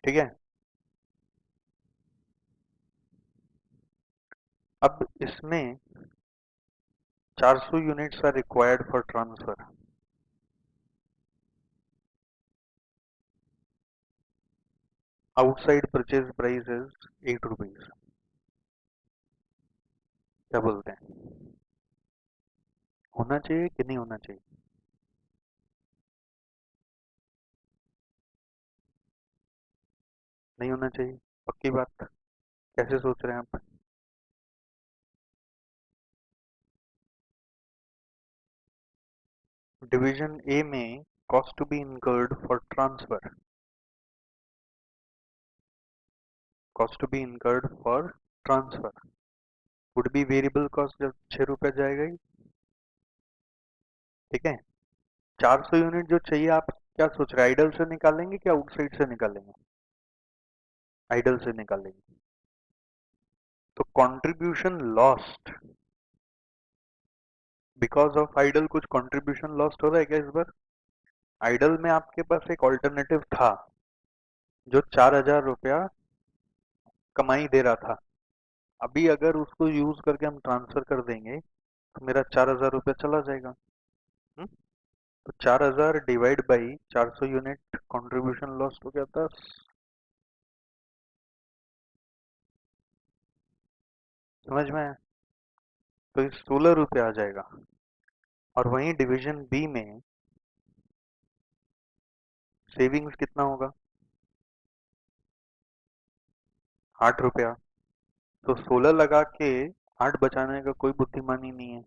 Speaker 1: ठीक है, अब इसमें 400 units are required for transfer, outside purchase price is ₹8। क्या बोलते हैं, होना चाहिए कि नहीं होना चाहिए? नहीं होना चाहिए, पक्की बात। कैसे सोच रहे हैं आप? डिवीजन ए में cost to be incurred for transfer, cost to be incurred for transfer would be variable cost, जब 6 रुपया जाएगा ही। ठीक है, 400 यूनिट जो चाहिए, आप क्या सोच रहे हैं, आइडल से निकालेंगे कि आउटसाइड से निकालेंगे? आइडल से निकालेंगे, तो contribution lost because of idle, कुछ कंट्रीब्यूशन लॉस्ट हो रहा है क्या इस बार? आइडल में आपके पास एक ऑल्टरनेटिव था जो 4000 रुपया कमाई दे रहा था, अभी अगर उसको यूज करके हम ट्रांसफर कर देंगे तो मेरा 4000 रुपया चला जाएगा। हुँ? तो 4000 divide by 400 unit contribution lost हो गया 10। समझ में आया? तो ये 16 रुपया आ जाएगा। और वहीं डिवीजन बी में सेविंग्स कितना होगा, 8 रुपया। तो 16 लगा के 8 बचाने का कोई बुद्धिमानी नहीं है,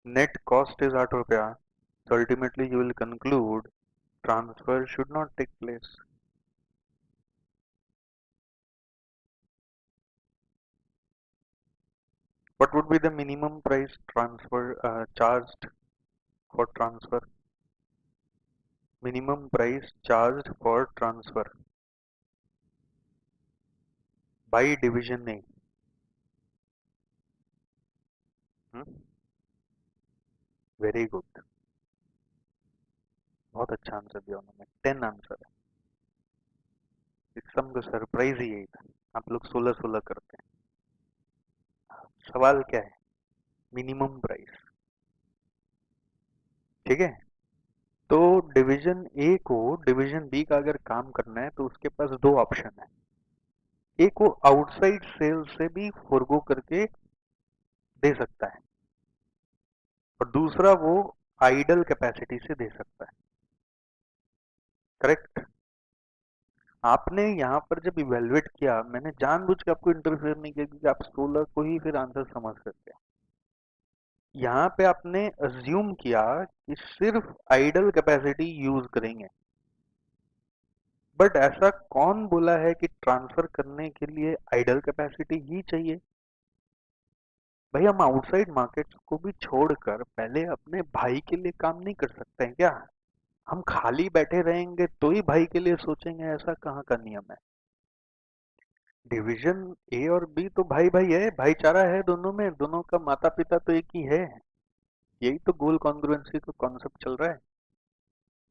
Speaker 1: नेट कॉस्ट इज 8 रुपया, so ultimately you will conclude transfer should not take place। What would be the minimum price transfer charged for transfer? Minimum price charged for transfer by division A. Very good, बहुत अच्छा answer दिया उन्होंने, 10 answer है। इस सम का surprise ही यही था, आप लोग 16-16 करते हैं। सवाल क्या है? मिनिमम प्राइस, ठीक है। तो डिवीजन ए को डिवीजन बी का अगर काम करना है तो उसके पास दो ऑप्शन है। एक वो आउटसाइड सेल से भी फॉरगो करके दे सकता है, और दूसरा वो आइडल कैपेसिटी से दे सकता है। करेक्ट। आपने यहाँ पर जब इवेलुएट किया, मैंने जानबूझ के आपको इंटरफेयर नहीं किया क्योंकि आप 16 को ही फिर आंसर समझ सकते हैं। यहाँ पे आपने अज्यूम किया कि सिर्फ आइडल कैपेसिटी यूज करेंगे, बट ऐसा कौन बोला है कि ट्रांसफर करने के लिए आइडल कैपेसिटी ही चाहिए? भाई हम आउटसाइड मार्केट्स को भी छोड़कर पहले अपने भाई के लिए काम नहीं कर सकते हैं क्या? हम खाली बैठे रहेंगे तो ही भाई के लिए सोचेंगे, ऐसा कहाँ का नियम है? डिवीजन ए और बी तो भाई भाई है, भाईचारा है दोनों में, दोनों का माता पिता तो एक ही है। यही तो गोल कॉन्ग्रुएंसी का कॉन्सेप्ट चल रहा है।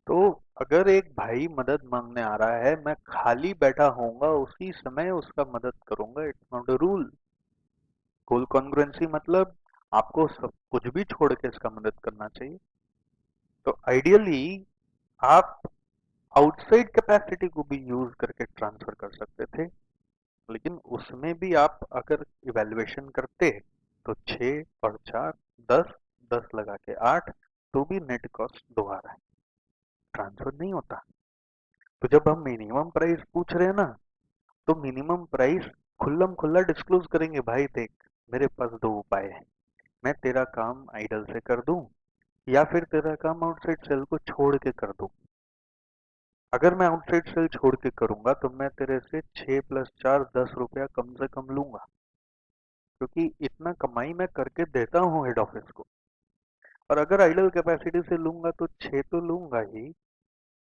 Speaker 1: तो अगर एक भाई मदद मांगने आ रहा है, मैं खाली बैठा होऊंगा उसी समय उसका मदद करूंगा, it's not a rule. Goal congruency मतलब आपको सब कुछ भी छोड़ के इसका मदद करना चाहिए। तो आइडियली आप आउटसाइड कैपेसिटी को भी यूज करके ट्रांसफर कर सकते थे, लेकिन उसमें भी आप अगर इवेल्युएशन करते तो 6 और 4 10, 10 लगा के 8, तो भी नेट कॉस्ट 2 आ रहा है, ट्रांसफर नहीं होता। तो जब हम मिनिमम प्राइस पूछ रहे हैं ना, तो मिनिमम प्राइस खुल्लम खुल्ला डिस्क्लोज करेंगे, भाई देख मेरे पास दो उपाय है, मैं तेरा काम आइडल से कर दूं या फिर तेरा काम आउटसाइड सेल को छोड़ के कर दूं। अगर मैं आउटसाइड सेल छोड़ के करूंगा तो मैं तेरे से 6 + 4 10 रुपया कम से कम लूंगा, क्योंकि इतना कमाई मैं करके देता हूँ हेड ऑफिस को। और अगर आइडल कैपेसिटी से लूंगा तो 6 तो लूंगा ही,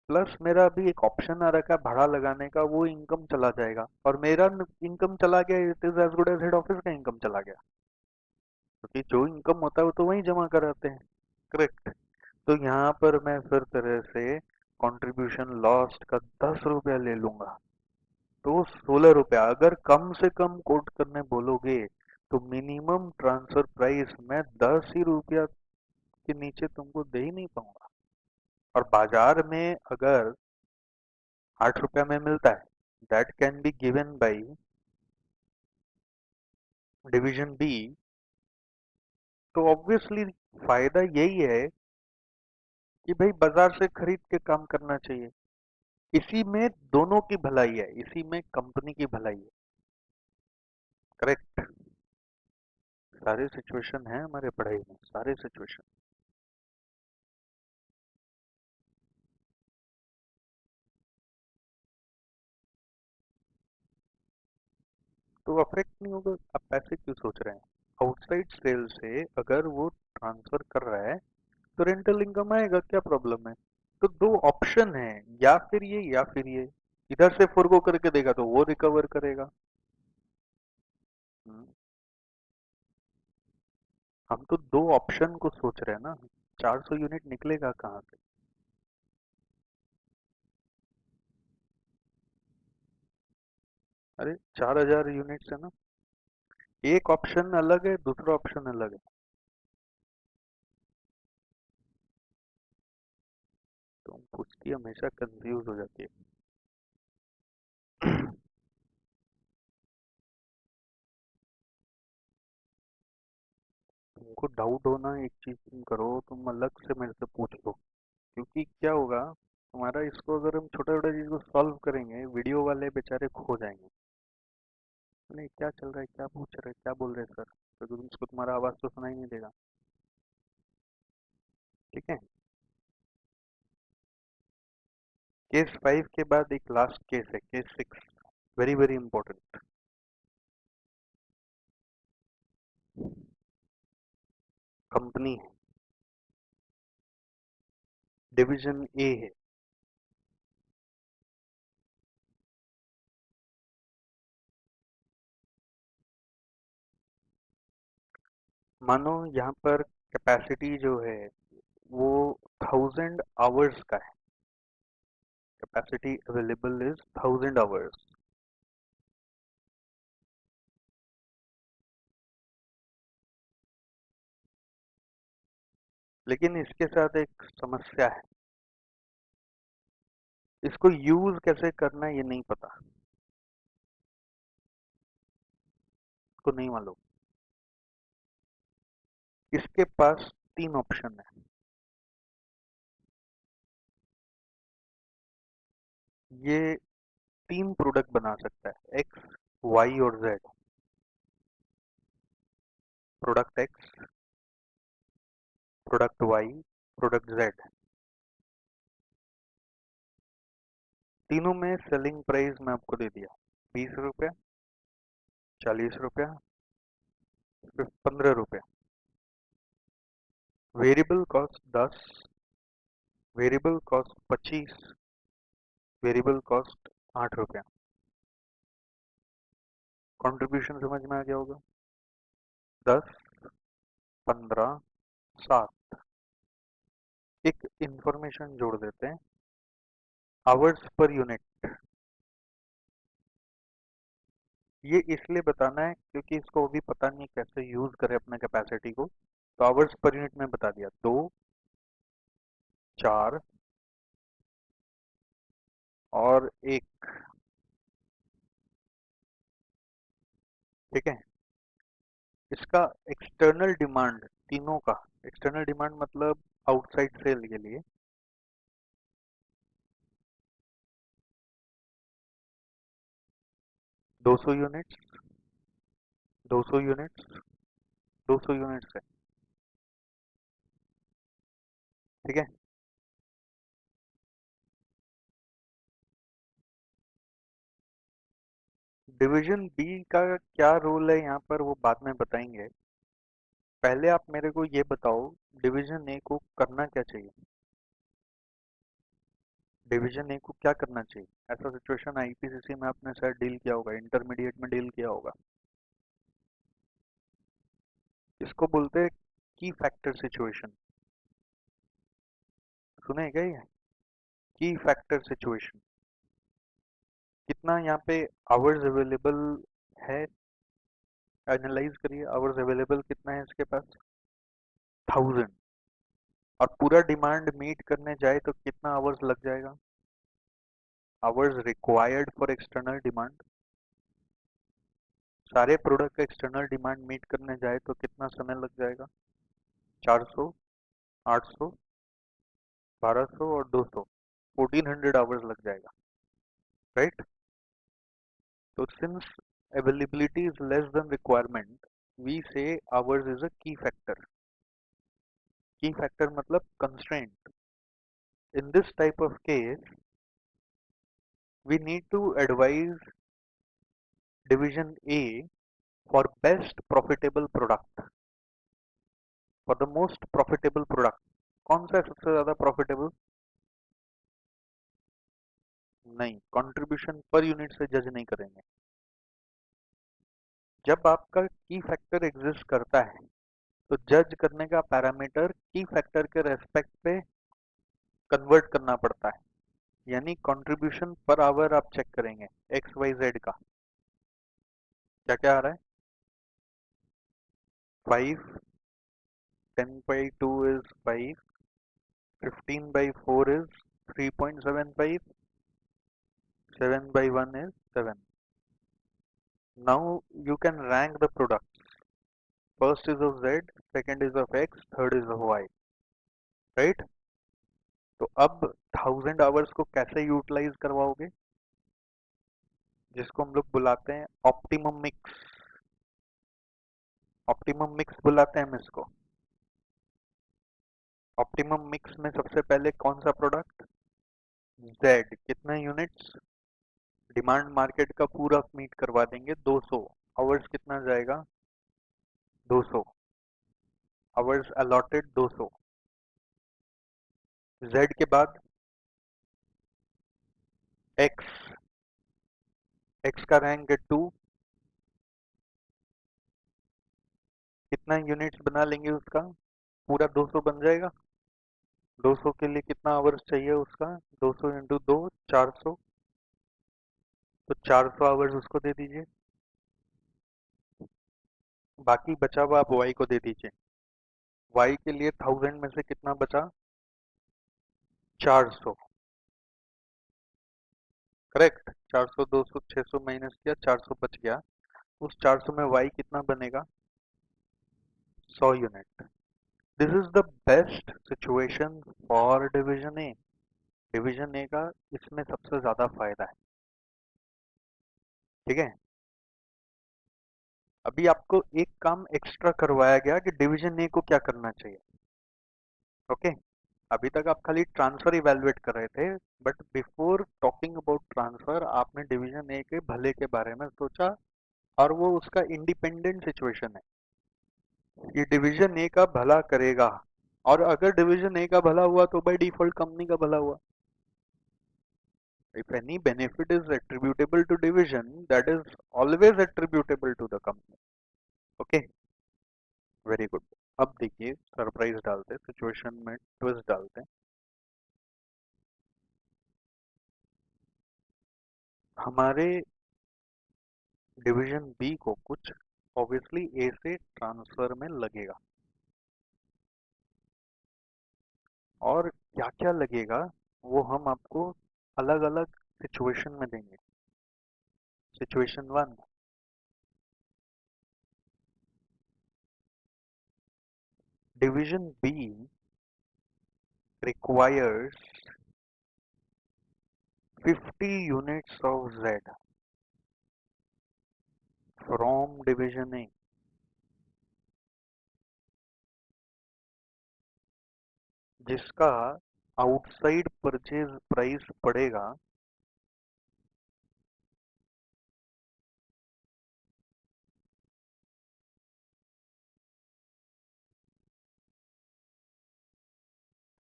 Speaker 1: प्लस मेरा अभी एक ऑप्शन आ रखा है भाड़ा लगाने का, वो इनकम चला जाएगा, और मेरा इनकम चला गया, it is as good as head office का इनकम चला गया, क्योंकि जो इनकम होता है वो तो वहीं जमा कराते हैं। करेक्ट। तो यहाँ पर मैं फिर तरह से कंट्रीब्यूशन लॉस्ट का 10 रुपया ले लूंगा, तो 16 रुपया। अगर कम से कम कोट करने बोलोगे तो मिनिमम ट्रांसफर प्राइस मैं 10 ही रुपया के नीचे तुमको दे ही नहीं पाऊंगा। और बाजार में अगर 8 रुपया में मिलता है, that can be given by division B, तो ऑब्वियसली फायदा यही है कि भाई बाजार से खरीद के काम करना चाहिए। इसी में दोनों की भलाई है, इसी में कंपनी की भलाई है। करेक्ट। सारे सिचुएशन है हमारे पढ़ाई में, सारे सिचुएशन। तो अफेक्ट नहीं होगा। आप पैसे क्यों सोच रहे हैं? आउटसाइड सेल से अगर वो ट्रांसफर कर रहा है तो रेंटल इनकम आएगा, क्या प्रॉब्लम है? तो दो ऑप्शन है, या फिर ये या फिर ये। इधर से फॉरगो करके देगा तो वो रिकवर करेगा। हम्म, हम तो दो ऑप्शन को सोच रहे हैं ना, 400 यूनिट निकलेगा कहाँ से? अरे 4000 यूनिट है ना। एक ऑप्शन अलग है, दूसरा ऑप्शन अलग है। तुम पूछती हमेशा कंफ्यूज हो जाती है। तुमको डाउट हो ना, एक चीज तुम करो, तुम अलग से मेरे से पूछ लो। क्योंकि क्या होगा, हमारा इसको अगर हम छोटे छोटे चीज को सॉल्व करेंगे, वीडियो वाले बेचारे खो जाएंगे। नहीं क्या चल रहा है, क्या पूछ रहे, क्या बोल रहे सर, तो तुमको तुम्हारा आवाज तो सुनाई नहीं देगा। ठीक है। केस 5 के बाद एक लास्ट केस है, case 6, very very important. Company है, डिवीजन ए है। मानो यहाँ पर कैपेसिटी जो है वो 1000 आवर्स का है। Capacity available is 1000 hours. लेकिन इसके साथ एक समस्या है, इसको यूज कैसे करना है ये नहीं पता, इसको नहीं मालूम। इसके पास तीन ऑप्शन है। ये तीन प्रोडक्ट बना सकता है, एक्स, वाई और Z. Product X, product Y, product Z. तीनों में सेलिंग प्राइस मैं आपको दे दिया, 20 रुपया, 40 रुपया, फिर 15 रुपया। Variable cost 10, variable cost 25, variable cost 8 रुपया। कंट्रीब्यूशन समझ में आ गया होगा। 10, 15, 7। एक इंफॉर्मेशन जोड़ देते हैं, आवर्स पर यूनिट। ये इसलिए बताना है क्योंकि इसको अभी पता नहीं कैसे यूज करें अपने कैपेसिटी को। तो आवर्स पर यूनिट में बता दिया, 2, 4 और 1। ठीक है। इसका एक्सटर्नल डिमांड, तीनों का एक्सटर्नल डिमांड मतलब आउटसाइड सेल के लिए, 200 यूनिट्स, 200 यूनिट्स, 200 यूनिट्स है। ठीक है। डिवीजन बी का क्या रोल है यहाँ पर वो बाद में बताएंगे। पहले आप मेरे को ये बताओ, डिवीजन ए को करना क्या चाहिए। डिवीजन ए को क्या करना चाहिए। ऐसा सिचुएशन आईपीसीसी में आपने शायद डील किया होगा, इंटरमीडिएट में डील किया होगा। इसको बोलते हैं की फैक्टर सिचुएशन। सुने क्या ये, की फैक्टर सिचुएशन। कितना यहाँ पे आवर्स अवेलेबल है, एनालाइज करिए। आवर्स अवेलेबल कितना है इसके पास, 1000। और पूरा डिमांड मीट करने जाए तो कितना आवर्स लग जाएगा। Hours required for external demand, सारे प्रोडक्ट का एक्सटर्नल डिमांड मीट करने जाए तो कितना समय लग जाएगा, 400, 800, 1200 और 200, 1400 आवर्स लग जाएगा। राइट। तो since availability is less than requirement, we say hours is a key factor. Key factor मतलब constraint. In this type of case, we need to advise division A for best profitable product, for the most profitable product। कौन सा है सबसे ज्यादा profitable, नहीं, contribution per unit से जज नहीं करेंगे। जब आपका की फैक्टर एग्जिस्ट करता है तो जज करने का पैरामीटर की फैक्टर के रेस्पेक्ट पे कन्वर्ट करना पड़ता है। यानी कंट्रीब्यूशन पर आवर आप चेक करेंगे एक्स वाई जेड का, क्या क्या आ रहा है। 5, 10/2 is 5, 15/4 is 3.75, 7/1 is 7. Now you can rank the products. First is of Z, second is of X, third is of Y. Right? तो अब 1000 आवर्स को कैसे यूटिलाइज करवाओगे, जिसको हम लोग बुलाते हैं ऑप्टिमम मिक्स। ऑप्टिमम मिक्स बुलाते हैं हम इसको। ऑप्टिमम मिक्स में सबसे पहले कौन सा प्रोडक्ट, Z, कितने यूनिट्स, डिमांड मार्केट का पूरा मीट करवा देंगे, 200 आवर्स कितना जाएगा, 200। आवर्स अलॉटेड 200, z के बाद x, x का रैंक है 2, कितना यूनिट्स बना लेंगे उसका, पूरा 200 बन जाएगा। 200 के लिए कितना आवर्स चाहिए उसका, 200 इंटू 2 400, तो 400 आवर्स उसको दे दीजिए। बाकी बचा हुआ आप y को दे दीजिए। y के लिए 1000 में से कितना बचा, 400, करेक्ट। 400 200 600 माइनस किया, 400 बच गया। उस 400 में y कितना बनेगा, 100 unit. This is the best situation for division A. Division A का इसमें सबसे ज्यादा फायदा है, ठीक है। अभी आपको एक काम एक्स्ट्रा करवाया गया कि डिवीजन ए को क्या करना चाहिए, ओके। अभी तक आप खाली ट्रांसफर इवेलुएट कर रहे थे, but before talking about transfer आपने डिवीजन ए के भले के बारे में सोचा, और वो उसका इंडिपेंडेंट सिचुएशन है। ये डिवीजन ए का भला करेगा, और अगर डिवीजन ए का भला हुआ तो बाय डिफॉल्ट कंपनी का भला हुआ। If any benefit is attributable to division, that is always attributable to the company. Okay, very good. अब देखिए सरप्राइज डालते, सिचुएशन में ट्विस्ट डालते हैं। हमारे डिवीजन बी को कुछ ऑब्वियसली ए से ट्रांसफर में लगेगा, और क्या क्या लगेगा वो हम आपको अलग अलग सिचुएशन में देंगे। Situation one, division B requires 50 units of Z from division A, जिसका आउटसाइड परचेज प्राइस पड़ेगा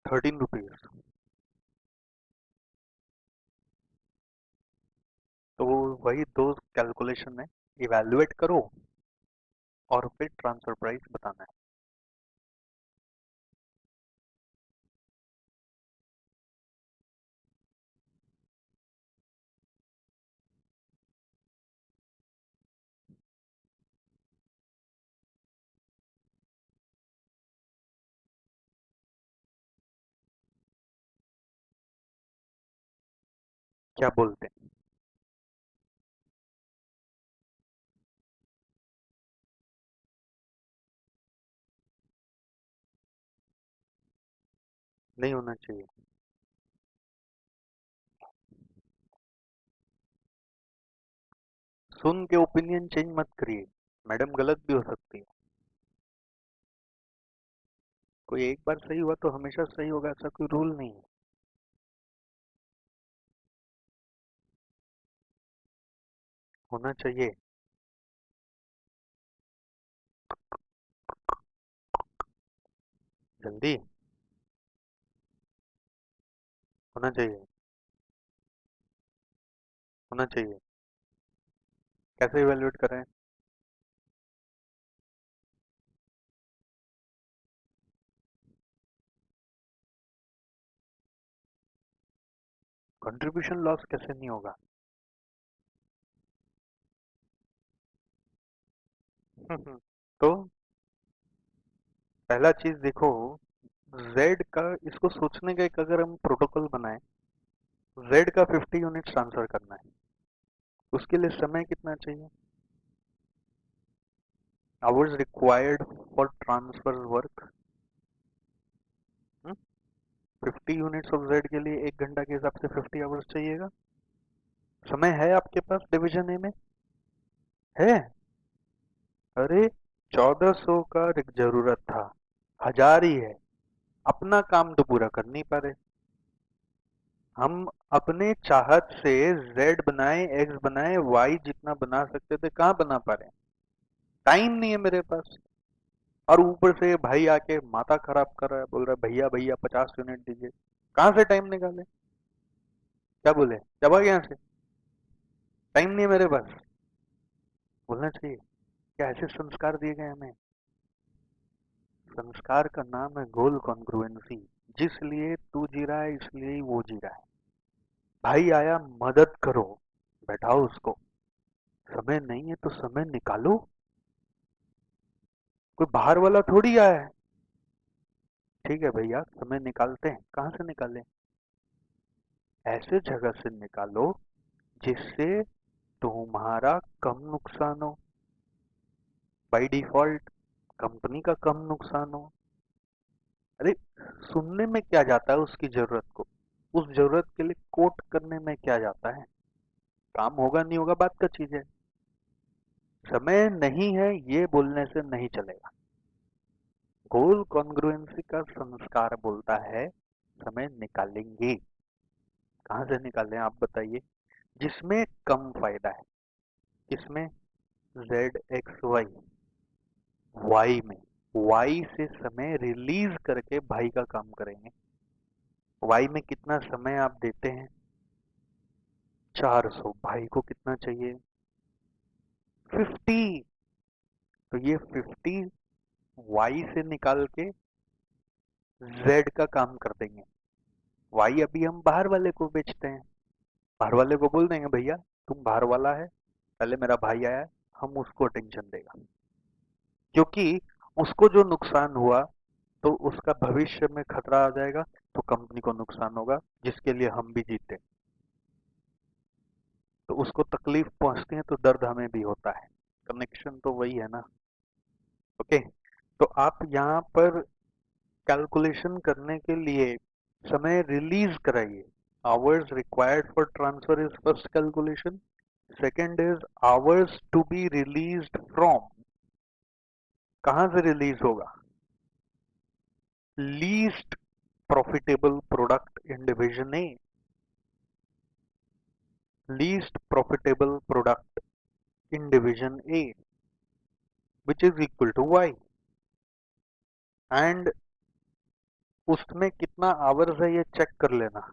Speaker 1: 13 रुपीज। तो वही दो कैलकुलेशन है, इवैल्यूएट करो और फिर ट्रांसफर प्राइस बताना है। क्या बोलते हैं, नहीं होना चाहिए। सुन के ओपिनियन चेंज मत करिए, मैडम गलत भी हो सकती है। कोई एक बार सही हुआ तो हमेशा सही होगा ऐसा कोई रूल नहीं है। होना चाहिए, जल्दी होना चाहिए, होना चाहिए। कैसे इवेल्युएट करें, कंट्रीब्यूशन लॉस कैसे नहीं होगा। तो पहला चीज देखो, जेड का, इसको सोचने का एक अगर हम प्रोटोकॉल बनाए, जेड का 50 यूनिट ट्रांसफर करना है, उसके लिए समय कितना चाहिए, hours required for transfer work. 50 units of Z के लिए 1 घंटा के हिसाब से 50 आवर्स चाहिएगा। समय है आपके पास डिवीजन ए में, है। अरे 1400 का जरूरत था, 1000 ही है। अपना काम तो पूरा कर नहीं पा रहे हम। अपने चाहत से z बनाए, x बनाए, y जितना बना सकते थे कहाँ बना पा रहे हैं, टाइम नहीं है मेरे पास। और ऊपर से भाई आके माथा खराब कर रहा है, बोल रहा है भैया भैया 50 यूनिट दीजिए। कहाँ से टाइम निकाले? क्या बोले, क्या भाग यहाँ से, टाइम नहीं है मेरे पास। बोलना चाहिए क्या? ऐसे संस्कार दिए गए हमें। संस्कार का नाम है गोल कॉन्ग्रुएंसी। जिस लिए तू जी रहा है इसलिए ही वो जी रहा है। भाई आया, मदद करो, बैठाओ उसको। समय नहीं है तो समय निकालो। कोई बाहर वाला थोड़ी आया है। ठीक है भैया, समय निकालते हैं। कहाँ से निकालें? ऐसे जगह से निकालो जिससे तुम्हारा कम नुकसान हो। बाय डिफॉल्ट कंपनी का कम नुकसान हो। अरे, सुनने में क्या जाता है उसकी जरूरत को, उस जरूरत के लिए कोट करने में क्या जाता है। काम होगा नहीं होगा बात का चीज है। समय नहीं है ये बोलने से नहीं चलेगा। गोल कॉन्ग्रुएंसी का संस्कार बोलता है समय निकालेंगे। कहाँ से निकालें आप बताइए? जिसमें कम फायदा है। किसमें? Z X Y. वाई में, वाई से समय रिलीज करके भाई का काम करेंगे। वाई में कितना समय आप देते हैं? 400। भाई को कितना चाहिए? 50। तो ये 50 वाई से निकाल के जेड का काम कर देंगे। वाई अभी हम बाहर वाले को बेचते हैं। बाहर वाले को बोल देंगे भैया तुम बाहर वाला है, पहले मेरा भाई आया है, हम उसको टेंशन देगा। क्योंकि उसको जो नुकसान हुआ तो उसका भविष्य में खतरा आ जाएगा, तो कंपनी को नुकसान होगा जिसके लिए हम भी जीते। तो उसको तकलीफ पहुंचती है तो दर्द हमें भी होता है। कनेक्शन तो वही है ना। ओके। तो आप यहाँ पर कैलकुलेशन करने के लिए समय रिलीज कराइए। Hours required for transfer is first calculation. Second is hours to be released from. कहां से रिलीज होगा? Least profitable product in division A. Least profitable product in division A which is equal to Y. And उसमें कितना hours है ये check कर लेना।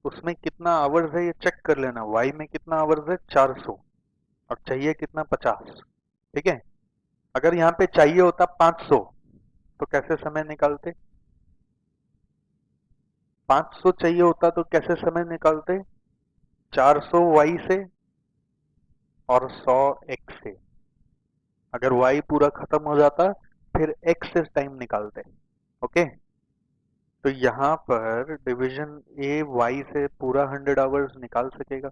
Speaker 1: उसमें कितना आवर्स है ये चेक कर लेना। वाई में कितना आवर्स है? 400। और चाहिए कितना? 50। ठीक है। अगर यहाँ पे चाहिए होता 500 तो कैसे समय निकालते? 500 चाहिए होता तो कैसे समय निकालते? 400 वाई से और 100 एक्स से। अगर वाई पूरा खत्म हो जाता फिर एक्स से टाइम निकालते। ओके। तो यहाँ पर डिवीजन ए वाई से पूरा 100 आवर्स निकाल सकेगा।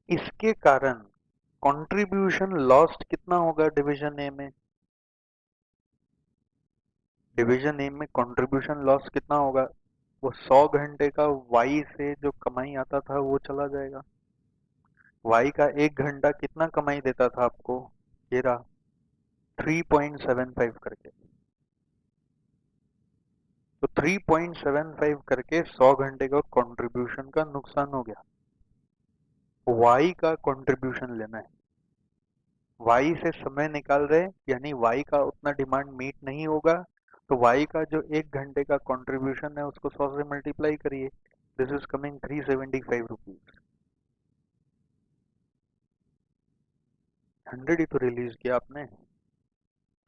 Speaker 1: इसके कारण कंट्रीब्यूशन लॉस्ट कितना होगा डिवीजन ए में? डिवीजन ए में कंट्रीब्यूशन लॉस कितना होगा? वो 100 घंटे का वाई से जो कमाई आता था वो चला जाएगा। वाई का 1 घंटा कितना कमाई देता था आपको? ये रहा 3.75 करके। तो 3.75 करके 100 घंटे का कंट्रीब्यूशन का नुकसान हो गया। वाई का कंट्रीब्यूशन लेना है। वाई से समय निकाल रहे यानी वाई का उतना डिमांड मीट नहीं होगा, तो वाई का जो 1 घंटे का कंट्रीब्यूशन है उसको 100 से मल्टीप्लाई करिए। This is coming 375 rupees. 100 ही तो रिलीज किया आपने।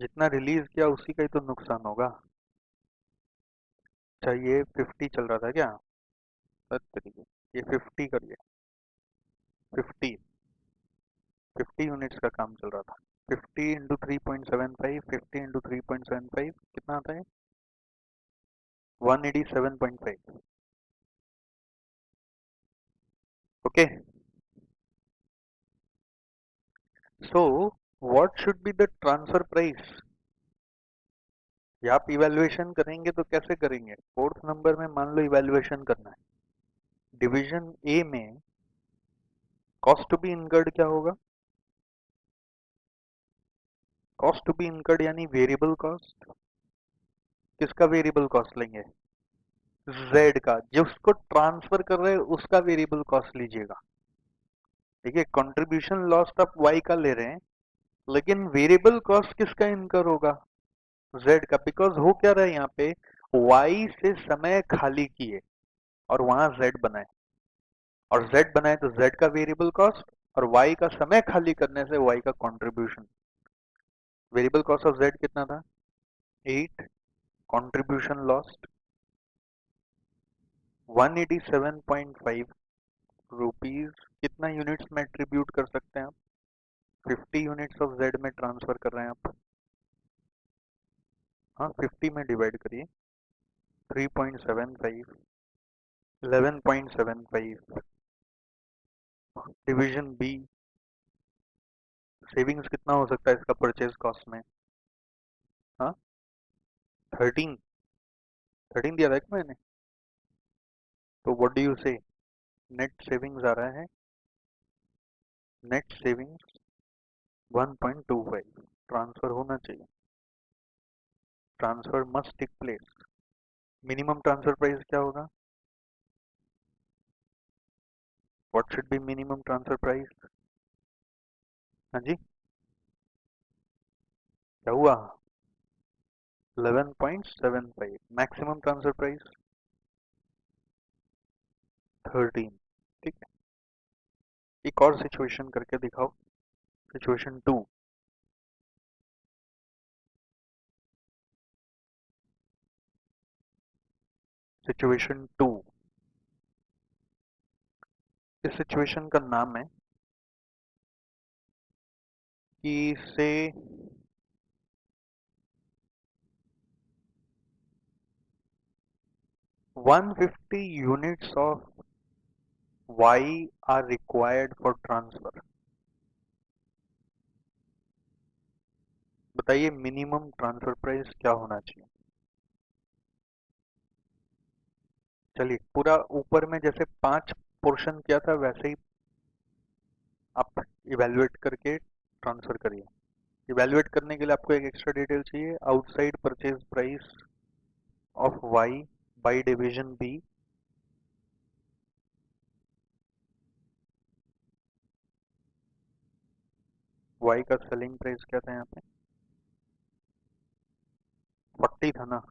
Speaker 1: जितना रिलीज किया उसी का ही तो नुकसान होगा। अच्छा ये 50 चल रहा था क्या? तरीके ये 50 करिए। 50 50 यूनिट्स का काम चल रहा था। 50 इंटू 3.75, 50 इंटू 3.75 कितना आता है? 187.5। Okay. So what should be the transfer price? या आप इवेल्युएशन करेंगे तो कैसे करेंगे? फोर्थ नंबर में मान लो इवेल्युएशन करना है। डिवीजन ए में कॉस्ट टू बी इनकर्ड क्या होगा? कॉस्ट टू बी इनकर्ड यानी वेरिएबल कॉस्ट। किसका वेरिएबल कॉस्ट लेंगे? जेड का। जिसको ट्रांसफर कर रहे हैं उसका वेरिएबल कॉस्ट लीजिएगा। देखिए कंट्रीब्यूशन लॉस आप वाई का ले रहे हैं, लेकिन वेरिएबल कॉस्ट किसका इनकर होगा? जेड का, बिकॉज हो क्या रहा है यहाँ पे, वाई से समय खाली किए और वहां जेड बनाए, और जेड बनाए तो जेड का वेरिएबल कॉस्ट, और वाई का समय खाली करने से वाई का contribution. Variable cost of Z कितना था? 8, कंट्रीब्यूशन लॉस्ट 187.5 रुपीज। कितना यूनिट्स में एट्रीब्यूट कर सकते हैं आप? 50 यूनिट्स ऑफ जेड में ट्रांसफर कर रहे हैं आप। हाँ, 50 में डिवाइड करिए, 3.75, 11.75 डिवीजन बी। सेविंग्स कितना हो सकता है इसका परचेज कॉस्ट में? हाँ, 13, 13 दिया था क्या मैंने? तो what do you say, net savings आ रहा है, नेट सेविंग्स 1.25 ट्रांसफर होना चाहिए, transfer must take place. Minimum transfer price क्या होगा? What should be minimum transfer price? हाँ जी, क्या हुआ? 11.75। Maximum transfer price 13। ठीक है, एक और सिचुएशन करके दिखाओ, सिचुएशन 2। सिचुएशन 2, इस सिचुएशन का नाम है कि से 150 units of Y are required for transfer। बताइए मिनिमम ट्रांसफर प्राइस क्या होना चाहिए? चलिए, पूरा ऊपर में जैसे 5 पोर्शन किया था वैसे ही आप इवेल्युएट करके ट्रांसफर करिए। इवेल्युएट करने के लिए आपको एक एक्स्ट्रा डिटेल चाहिए, outside purchase price of Y by division B. Y का सेलिंग प्राइस क्या था यहाँ पे? 40 था ना,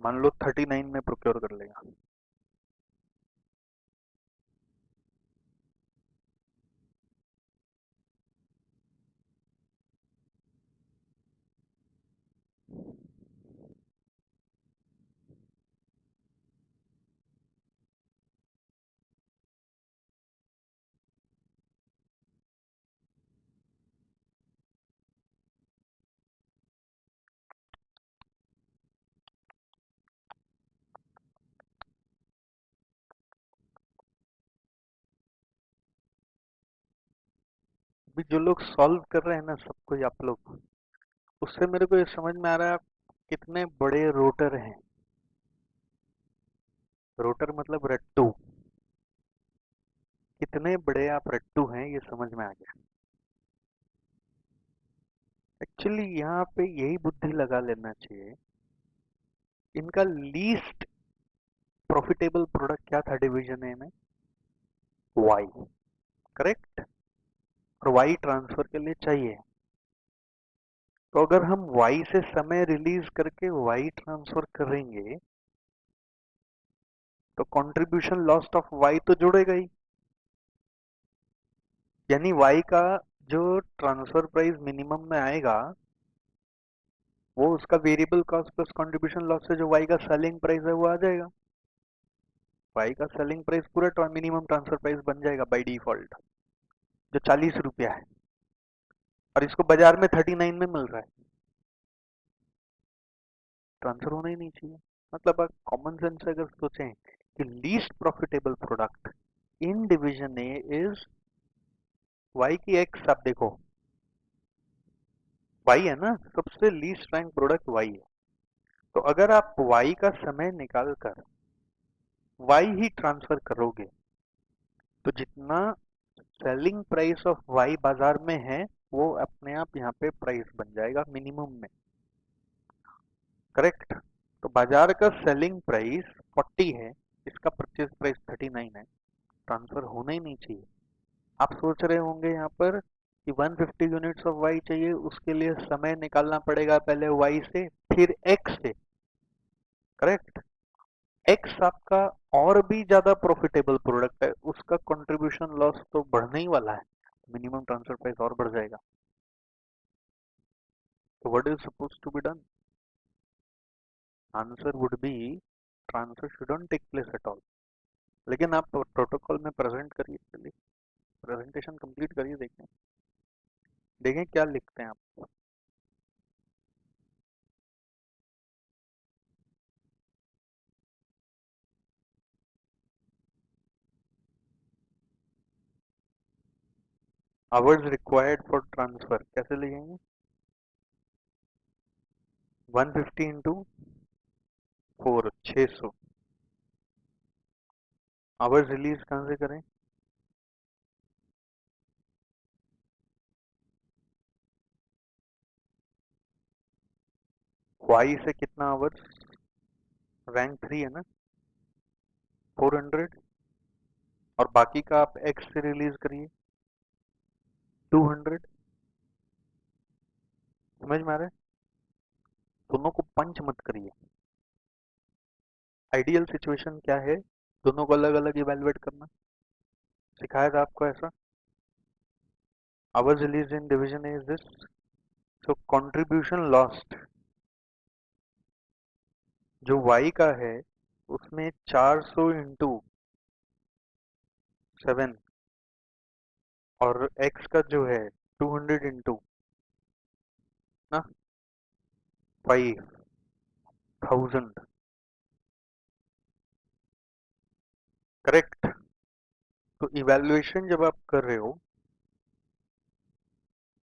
Speaker 1: मान लो 39 में प्रोक्योर कर लेगा। अभी जो लोग सॉल्व कर रहे हैं ना, सबको ही आप लोग, उससे मेरे को ये समझ में आ रहा है आप कितने बड़े रोटर हैं। रोटर मतलब रट्टू, कितने बड़े आप रट्टू हैं ये समझ में आ गया। एक्चुअली यहाँ पे यही बुद्धि लगा लेना चाहिए। इनका लीस्ट प्रॉफिटेबल प्रोडक्ट क्या था डिवीजन ए में? Y, correct. और वाई ट्रांसफर के लिए चाहिए, तो अगर हम वाई से समय रिलीज करके वाई ट्रांसफर करेंगे तो कंट्रीब्यूशन लॉस्ट ऑफ वाई तो जुड़ेगा ही, यानी वाई का जो ट्रांसफर प्राइस मिनिमम में आएगा वो उसका variable cost plus contribution loss से जो वाई का सेलिंग प्राइस है वो आ जाएगा। वाई का सेलिंग प्राइस पूरा मिनिमम ट्रांसफर प्राइस बन जाएगा बाय डिफॉल्ट, जो 40 रुपया है, और इसको बाजार में 39 में मिल रहा है। ट्रांसफर होना ही नहीं चाहिए। मतलब आप कॉमन सेंस से अगर सोचें कि least profitable product in division A is Y की एक्स, आप देखो वाई है ना, सबसे लीस्ट रैंक प्रोडक्ट वाई है। तो अगर आप वाई का समय निकाल कर वाई ही ट्रांसफर करोगे तो जितना सेलिंग प्राइस ऑफ वाई बाजार में है वो अपने आप यहाँ पे प्राइस बन जाएगा मिनिमम में, करेक्ट। तो बाजार का सेलिंग प्राइस 40 है, इसका परचेज प्राइस 39 है, ट्रांसफर होना ही नहीं चाहिए। आप सोच रहे होंगे यहाँ पर कि 150 यूनिट्स ऑफ वाई चाहिए, उसके लिए समय निकालना पड़ेगा पहले वाई से फिर एक्स से, करेक्ट। एक्स आपका और भी ज्यादा प्रॉफिटेबल प्रोडक्ट है, उसका कंट्रीब्यूशन लॉस तो बढ़ने ही वाला है, मिनिमम ट्रांसफर प्राइस और बढ़ जाएगा। तो what is suppose to be done? Answer would be transfer shouldn't take place at all. लेकिन आप प्रोटोकॉल में प्रेजेंट करिए, चलिए प्रेजेंटेशन कंप्लीट करिए, देखें देखें क्या लिखते हैं आप। आवर्स रिक्वायर्ड फॉर ट्रांसफर कैसे लिखेंगे? 150 इंटू 4, 600। आवर्स रिलीज कहाँ से करें? वाई से कितना आवर्स? रैंक 3 है ना, 400। और बाकी का आप एक्स से रिलीज करिए 200। समझ में आ रहा है? दोनों को पंच मत करिए। आइडियल सिचुएशन क्या है? दोनों को अलग अलग इवेलुएट करना। सिखाया था आपको ऐसा। Hours release in division is this. So contribution lost जो वाई का है उसमें 400 इंटू 7 और एक्स का जो है 200 इंटू ना 5000। करेक्ट। तो इवैल्यूएशन जब आप कर रहे हो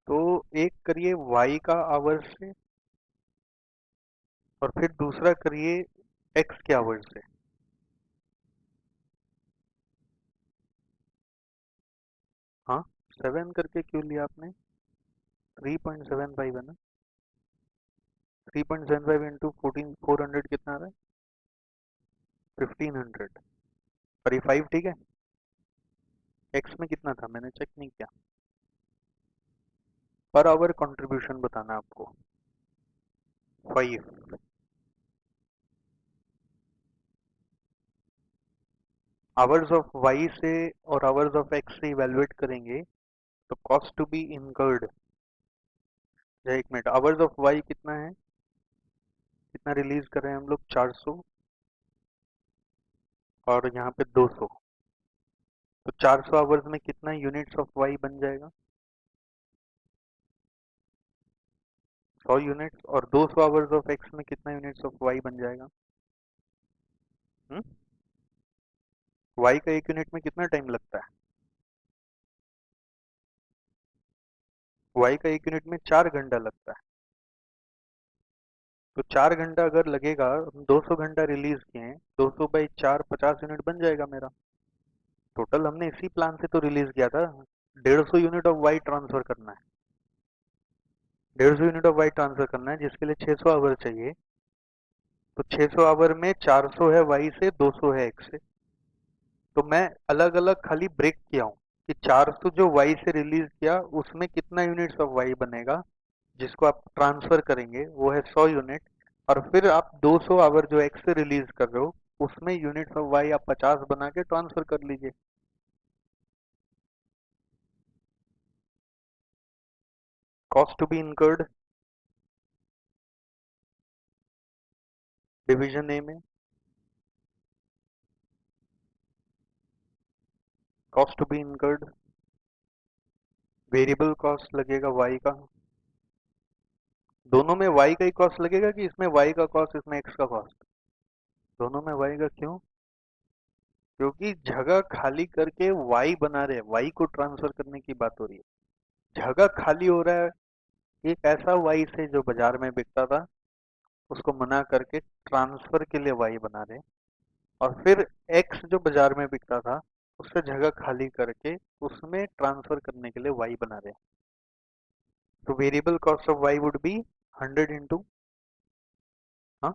Speaker 1: तो एक करिए वाई का आवर्स से और फिर दूसरा करिए एक्स के आवर्स से। हाँ, 7 करके क्यों लिया आपने? 3.75 है ना। 3.75 इंटू 400 कितना आ रहा है? 1500। और ये 5 ठीक है। एक्स में कितना था मैंने चेक नहीं किया। पर आवर कंट्रीब्यूशन बताना आपको 5। आवर्स ऑफ वाई से और आवर्स ऑफ एक्स से इवेलुएट करेंगे तो कॉस्ट टू बी इनकर्ड। एक मिनट, आवर्स ऑफ वाई कितना है? कितना रिलीज कर रहे हैं हम लोग? 400 और यहाँ पे 200। तो 400 आवर्स में कितना यूनिट्स ऑफ वाई बन जाएगा? 100 यूनिट्स। और 200 आवर्स ऑफ एक्स में कितना यूनिट्स ऑफ वाई बन जाएगा? हम्म, वाई का एक यूनिट में कितना टाइम लगता है? वाई का एक यूनिट में 4 घंटा लगता है। तो 4 घंटा अगर लगेगा, 200 घंटा रिलीज किए हैं, 200 बाई 4 50 यूनिट बन जाएगा मेरा। टोटल हमने इसी प्लान से तो रिलीज किया था। 150 यूनिट ऑफ वाई ट्रांसफर करना है। 150 यूनिट ऑफ वाई ट्रांसफर करना है जिसके लिए 600 आवर चाहिए। तो 600 आवर में 400 है वाई से, 200 है एक्स से। तो मैं अलग अलग खाली ब्रेक किया हूँ कि 400 जो वाई से रिलीज किया उसमें कितना यूनिट्स ऑफ वाई बनेगा, जिसको आप ट्रांसफर करेंगे वो है 100 यूनिट। और फिर आप 200 आवर जो एक्स से रिलीज कर रहे हो उसमें यूनिट्स ऑफ वाई आप 50 बना के ट्रांसफर कर लीजिए। Cost to be incurred division A में। Cost to be incurred variable cost लगेगा वाई का। दोनों में वाई का ही कॉस्ट लगेगा कि इसमें वाई का कॉस्ट इसमें एक्स का कॉस्ट? दोनों में वाई का। क्यों? क्योंकि जगह खाली करके वाई बना रहे हैं, वाई को ट्रांसफर करने की बात हो रही है। जगह खाली हो रहा है एक ऐसा वाई से जो बाजार में बिकता था, उसको मना करके ट्रांसफर के लिए वाई बना रहे हैं। और फिर एक्स जो बाजार में बिकता था उससे जगह खाली करके उसमें ट्रांसफर करने के लिए वाई बना रहे हैं। तो variable cost of why would be 100 into, हाँ,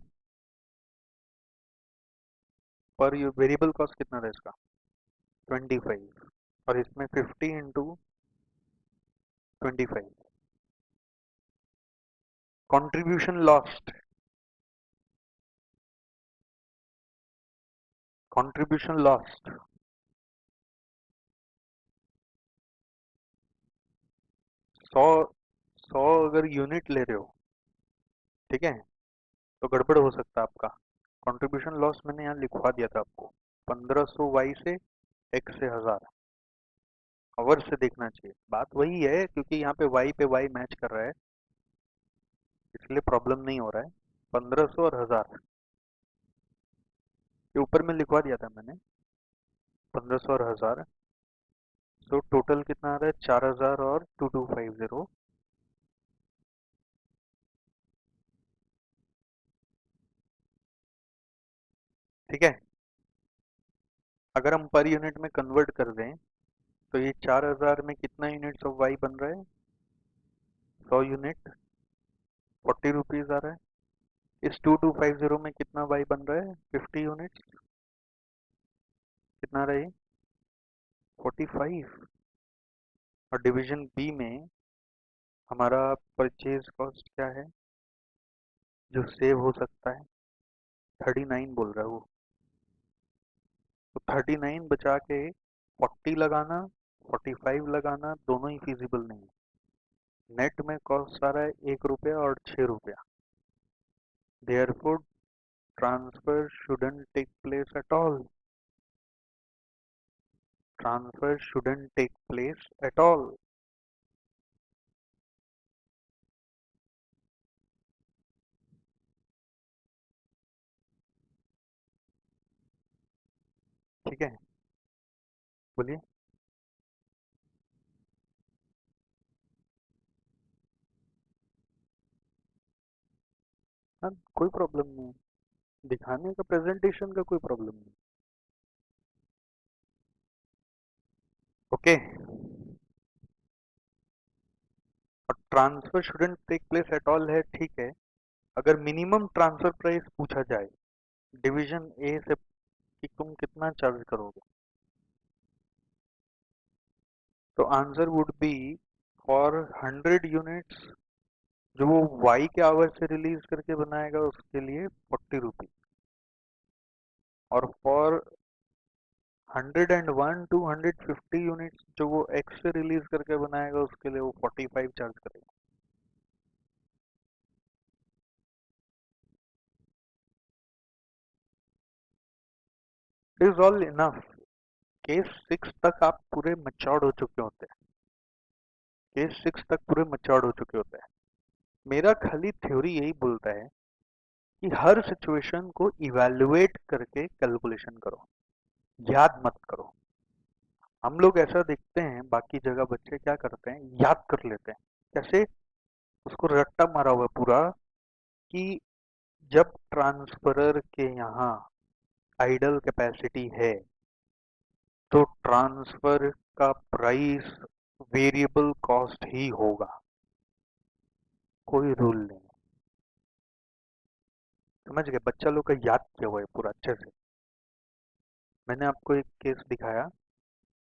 Speaker 1: पर यू वेरिएबल कॉस्ट कितना था इसका? 25। और इसमें 50 into 25. Contribution lost, contribution lost 100, 100 अगर यूनिट ले रहे हो, ठीक है, तो गड़बड़ हो सकता है आपका। कंट्रीब्यूशन लॉस मैंने यहाँ लिखवा दिया था आपको, 1500 वाई से एक्स से 1000 आवर से देखना चाहिए। बात वही है, क्योंकि यहाँ पे वाई मैच कर रहा है, इसलिए प्रॉब्लम नहीं हो रहा है। 1500 और 1000 ये ऊपर में लिखवा दिया था मैंने, 1500 और 1000। तो टोटल कितना आ रहा है, 4000 और 2250। ठीक है, अगर हम पर यूनिट में कन्वर्ट कर दें तो ये 4000 में कितना यूनिट्स ऑफ वाई बन रहा है, 100 यूनिट, 40 रुपीज आ रहा है। इस 2250 में कितना वाई बन रहा है, 50 यूनिट्स, कितना रही, 45। और डिवीजन बी में हमारा परचेज कॉस्ट क्या है जो सेव हो सकता है, 39 बोल रहा है वो। तो 39 बचा के 40 लगाना, 45 लगाना, दोनों ही फिजिबल नहीं है। नेट में कॉस्ट आ रहा है 1 रुपया और 6 रुपया। Therefore transfer shouldn't take place at all, transfer shouldn't take place at all. ठीक है, बोलिए। हाँ, कोई प्रॉब्लम नहीं है, दिखाने का, प्रेजेंटेशन का कोई प्रॉब्लम नहीं। ओके, और transfer shouldn't take place at all है, ठीक है। अगर मिनिमम ट्रांसफर प्राइस पूछा जाए डिवीजन ए से कि तुम कितना चार्ज करोगे, तो answer would B for 100 units जो वो वाई के आवर से रिलीज करके बनाएगा उसके लिए 40 रुपीज, और फॉर 101 टू 150 यूनिट्स जो वो एक्स से रिलीज करके बनाएगा उसके लिए वो 45 चार्ज करेगा। Is all enough. केस 6 तक आप पूरे मच्योर्ड हो चुके होते हैं, केस 6 तक पूरे मच्योर्ड हो चुके होते हैं। मेरा खाली थ्योरी यही बोलता है कि हर सिचुएशन को इवैल्यूएट करके कैलकुलेशन करो, याद मत करो। हम लोग ऐसा देखते हैं, बाकी जगह बच्चे क्या करते हैं, याद कर लेते हैं। कैसे, उसको रट्टा मारा हुआ है पूरा कि जब ट्रांसफरर के यहाँ आइडल कैपेसिटी है तो ट्रांसफर का प्राइस वेरिएबल कॉस्ट ही होगा, कोई रूल नहीं। समझ गए, बच्चा लोग का याद किया हुआ है पूरा अच्छे से। मैंने आपको एक केस दिखाया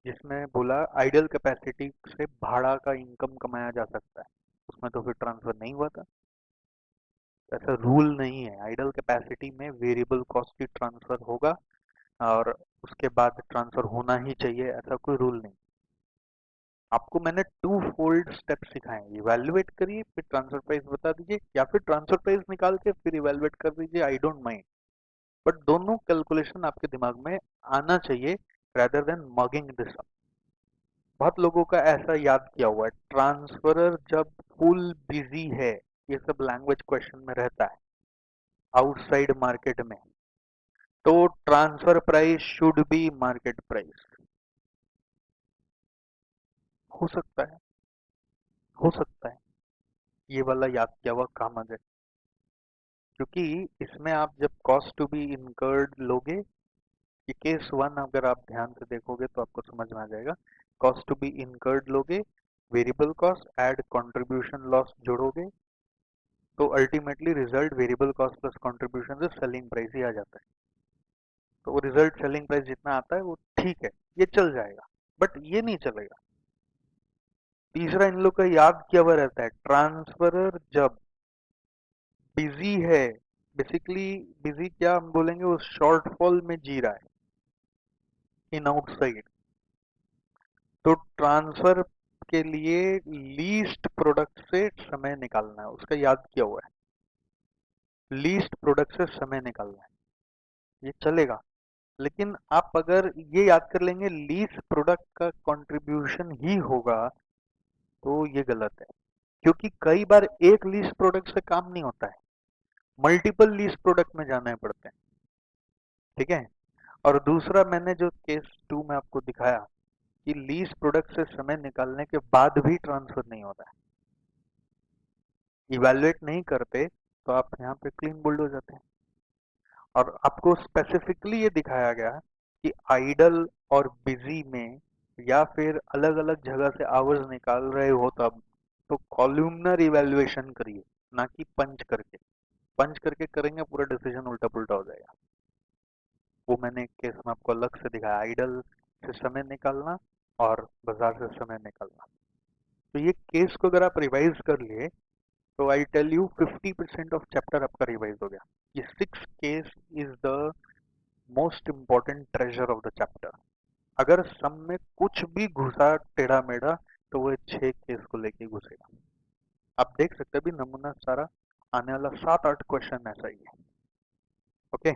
Speaker 1: जिसमें बोला आइडल कैपेसिटी से भाड़ा का इनकम कमाया जा सकता है, उसमें तो फिर ट्रांसफर नहीं हुआ था। ऐसा रूल नहीं है, आइडल कैपेसिटी में वेरिएबल कॉस्ट ही ट्रांसफर होगा और उसके बाद ट्रांसफर होना ही चाहिए, ऐसा कोई रूल नहीं। आपको मैंने टू फोल्ड स्टेप सिखाए, इवेल्युएट करिए फिर ट्रांसफर प्राइस बता दीजिए, या फिर ट्रांसफर प्राइस निकाल के फिर इवेल्युएट कर दीजिए, आई डोंट माइंड। बट दोनों कैलकुलेशन आपके दिमाग में आना चाहिए rather than mugging this up. बहुत लोगों का ऐसा याद किया हुआ है, ट्रांसफरर जब फुल बिजी है, ये सब लैंग्वेज क्वेश्चन में रहता है आउटसाइड मार्केट में, तो transfer price should be market price. हो सकता है, हो सकता है ये वाला याद किया हुआ काम आ जाए, क्योंकि इसमें आप जब कॉस्ट टू बी इनकर्ड लोगे, ये केस 1 अगर आप ध्यान से देखोगे तो आपको समझ में आ जाएगा। कॉस्ट टू बी इनकर्ड लोगे, variable cost add contribution loss जोड़ोगे, तो ultimately result variable cost plus contribution से सेलिंग प्राइस ही आ जाता है। तो वो रिजल्ट सेलिंग प्राइस जितना आता है वो ठीक है, ये चल जाएगा, बट ये नहीं चलेगा। तीसरा इन लोग का याद क्या हुआ रहता है, ट्रांसफरर जब बिजी है, बेसिकली बिजी क्या हम बोलेंगे, उस शॉर्टफॉल में जी रहा है इन आउटसाइड, तो ट्रांसफर के लिए लीस्ट प्रोडक्ट से समय निकालना है, उसका याद किया हुआ है, लीस्ट प्रोडक्ट से समय निकालना है, ये चलेगा। लेकिन आप अगर ये याद कर लेंगे लीस्ट प्रोडक्ट का कंट्रीब्यूशन ही होगा, तो ये गलत है, क्योंकि कई बार एक लीस्ट प्रोडक्ट से काम नहीं होता है, मल्टीपल लीस्ट प्रोडक्ट में जाना पड़ते हैं, ठीक है। और दूसरा मैंने जो केस 2 में आपको दिखाया कि लीज प्रोडक्ट से समय निकालने के बाद भी ट्रांसफर नहीं होता है, इवेलुएट नहीं करते, तो आप यहाँ पे क्लीन बोल्ड हो जाते हैं। और आपको स्पेसिफिकली ये दिखाया गया कि आइडल और बिजी में या फिर अलग अलग जगह से आवर्स निकाल रहे हो तब, तो कॉल्यूमनर इवेल्युएशन करिए, ना कि पंच करके। पंच करके करेंगे पूरा डिसीजन उल्टा पुल्टा हो जाएगा। वो मैंने एक केस में आपको अलग से दिखाया, आइडल से समय निकालना और बाजार से समय निकालना। तो ये केस को अगर आप रिवाइज कर लिए, तो I tell you 50% of chapter आपका रिवाइज हो गया। ये 6 case is the most important treasure of the chapter. अगर सम में कुछ भी घुसा टेढ़ा मेढ़ा, तो वो 6 केस को लेके घुसेगा। आप देख सकते हैं भी नमूना सारा आने वाला 7-8 क्वेश्चन ऐसा ही है। ओके।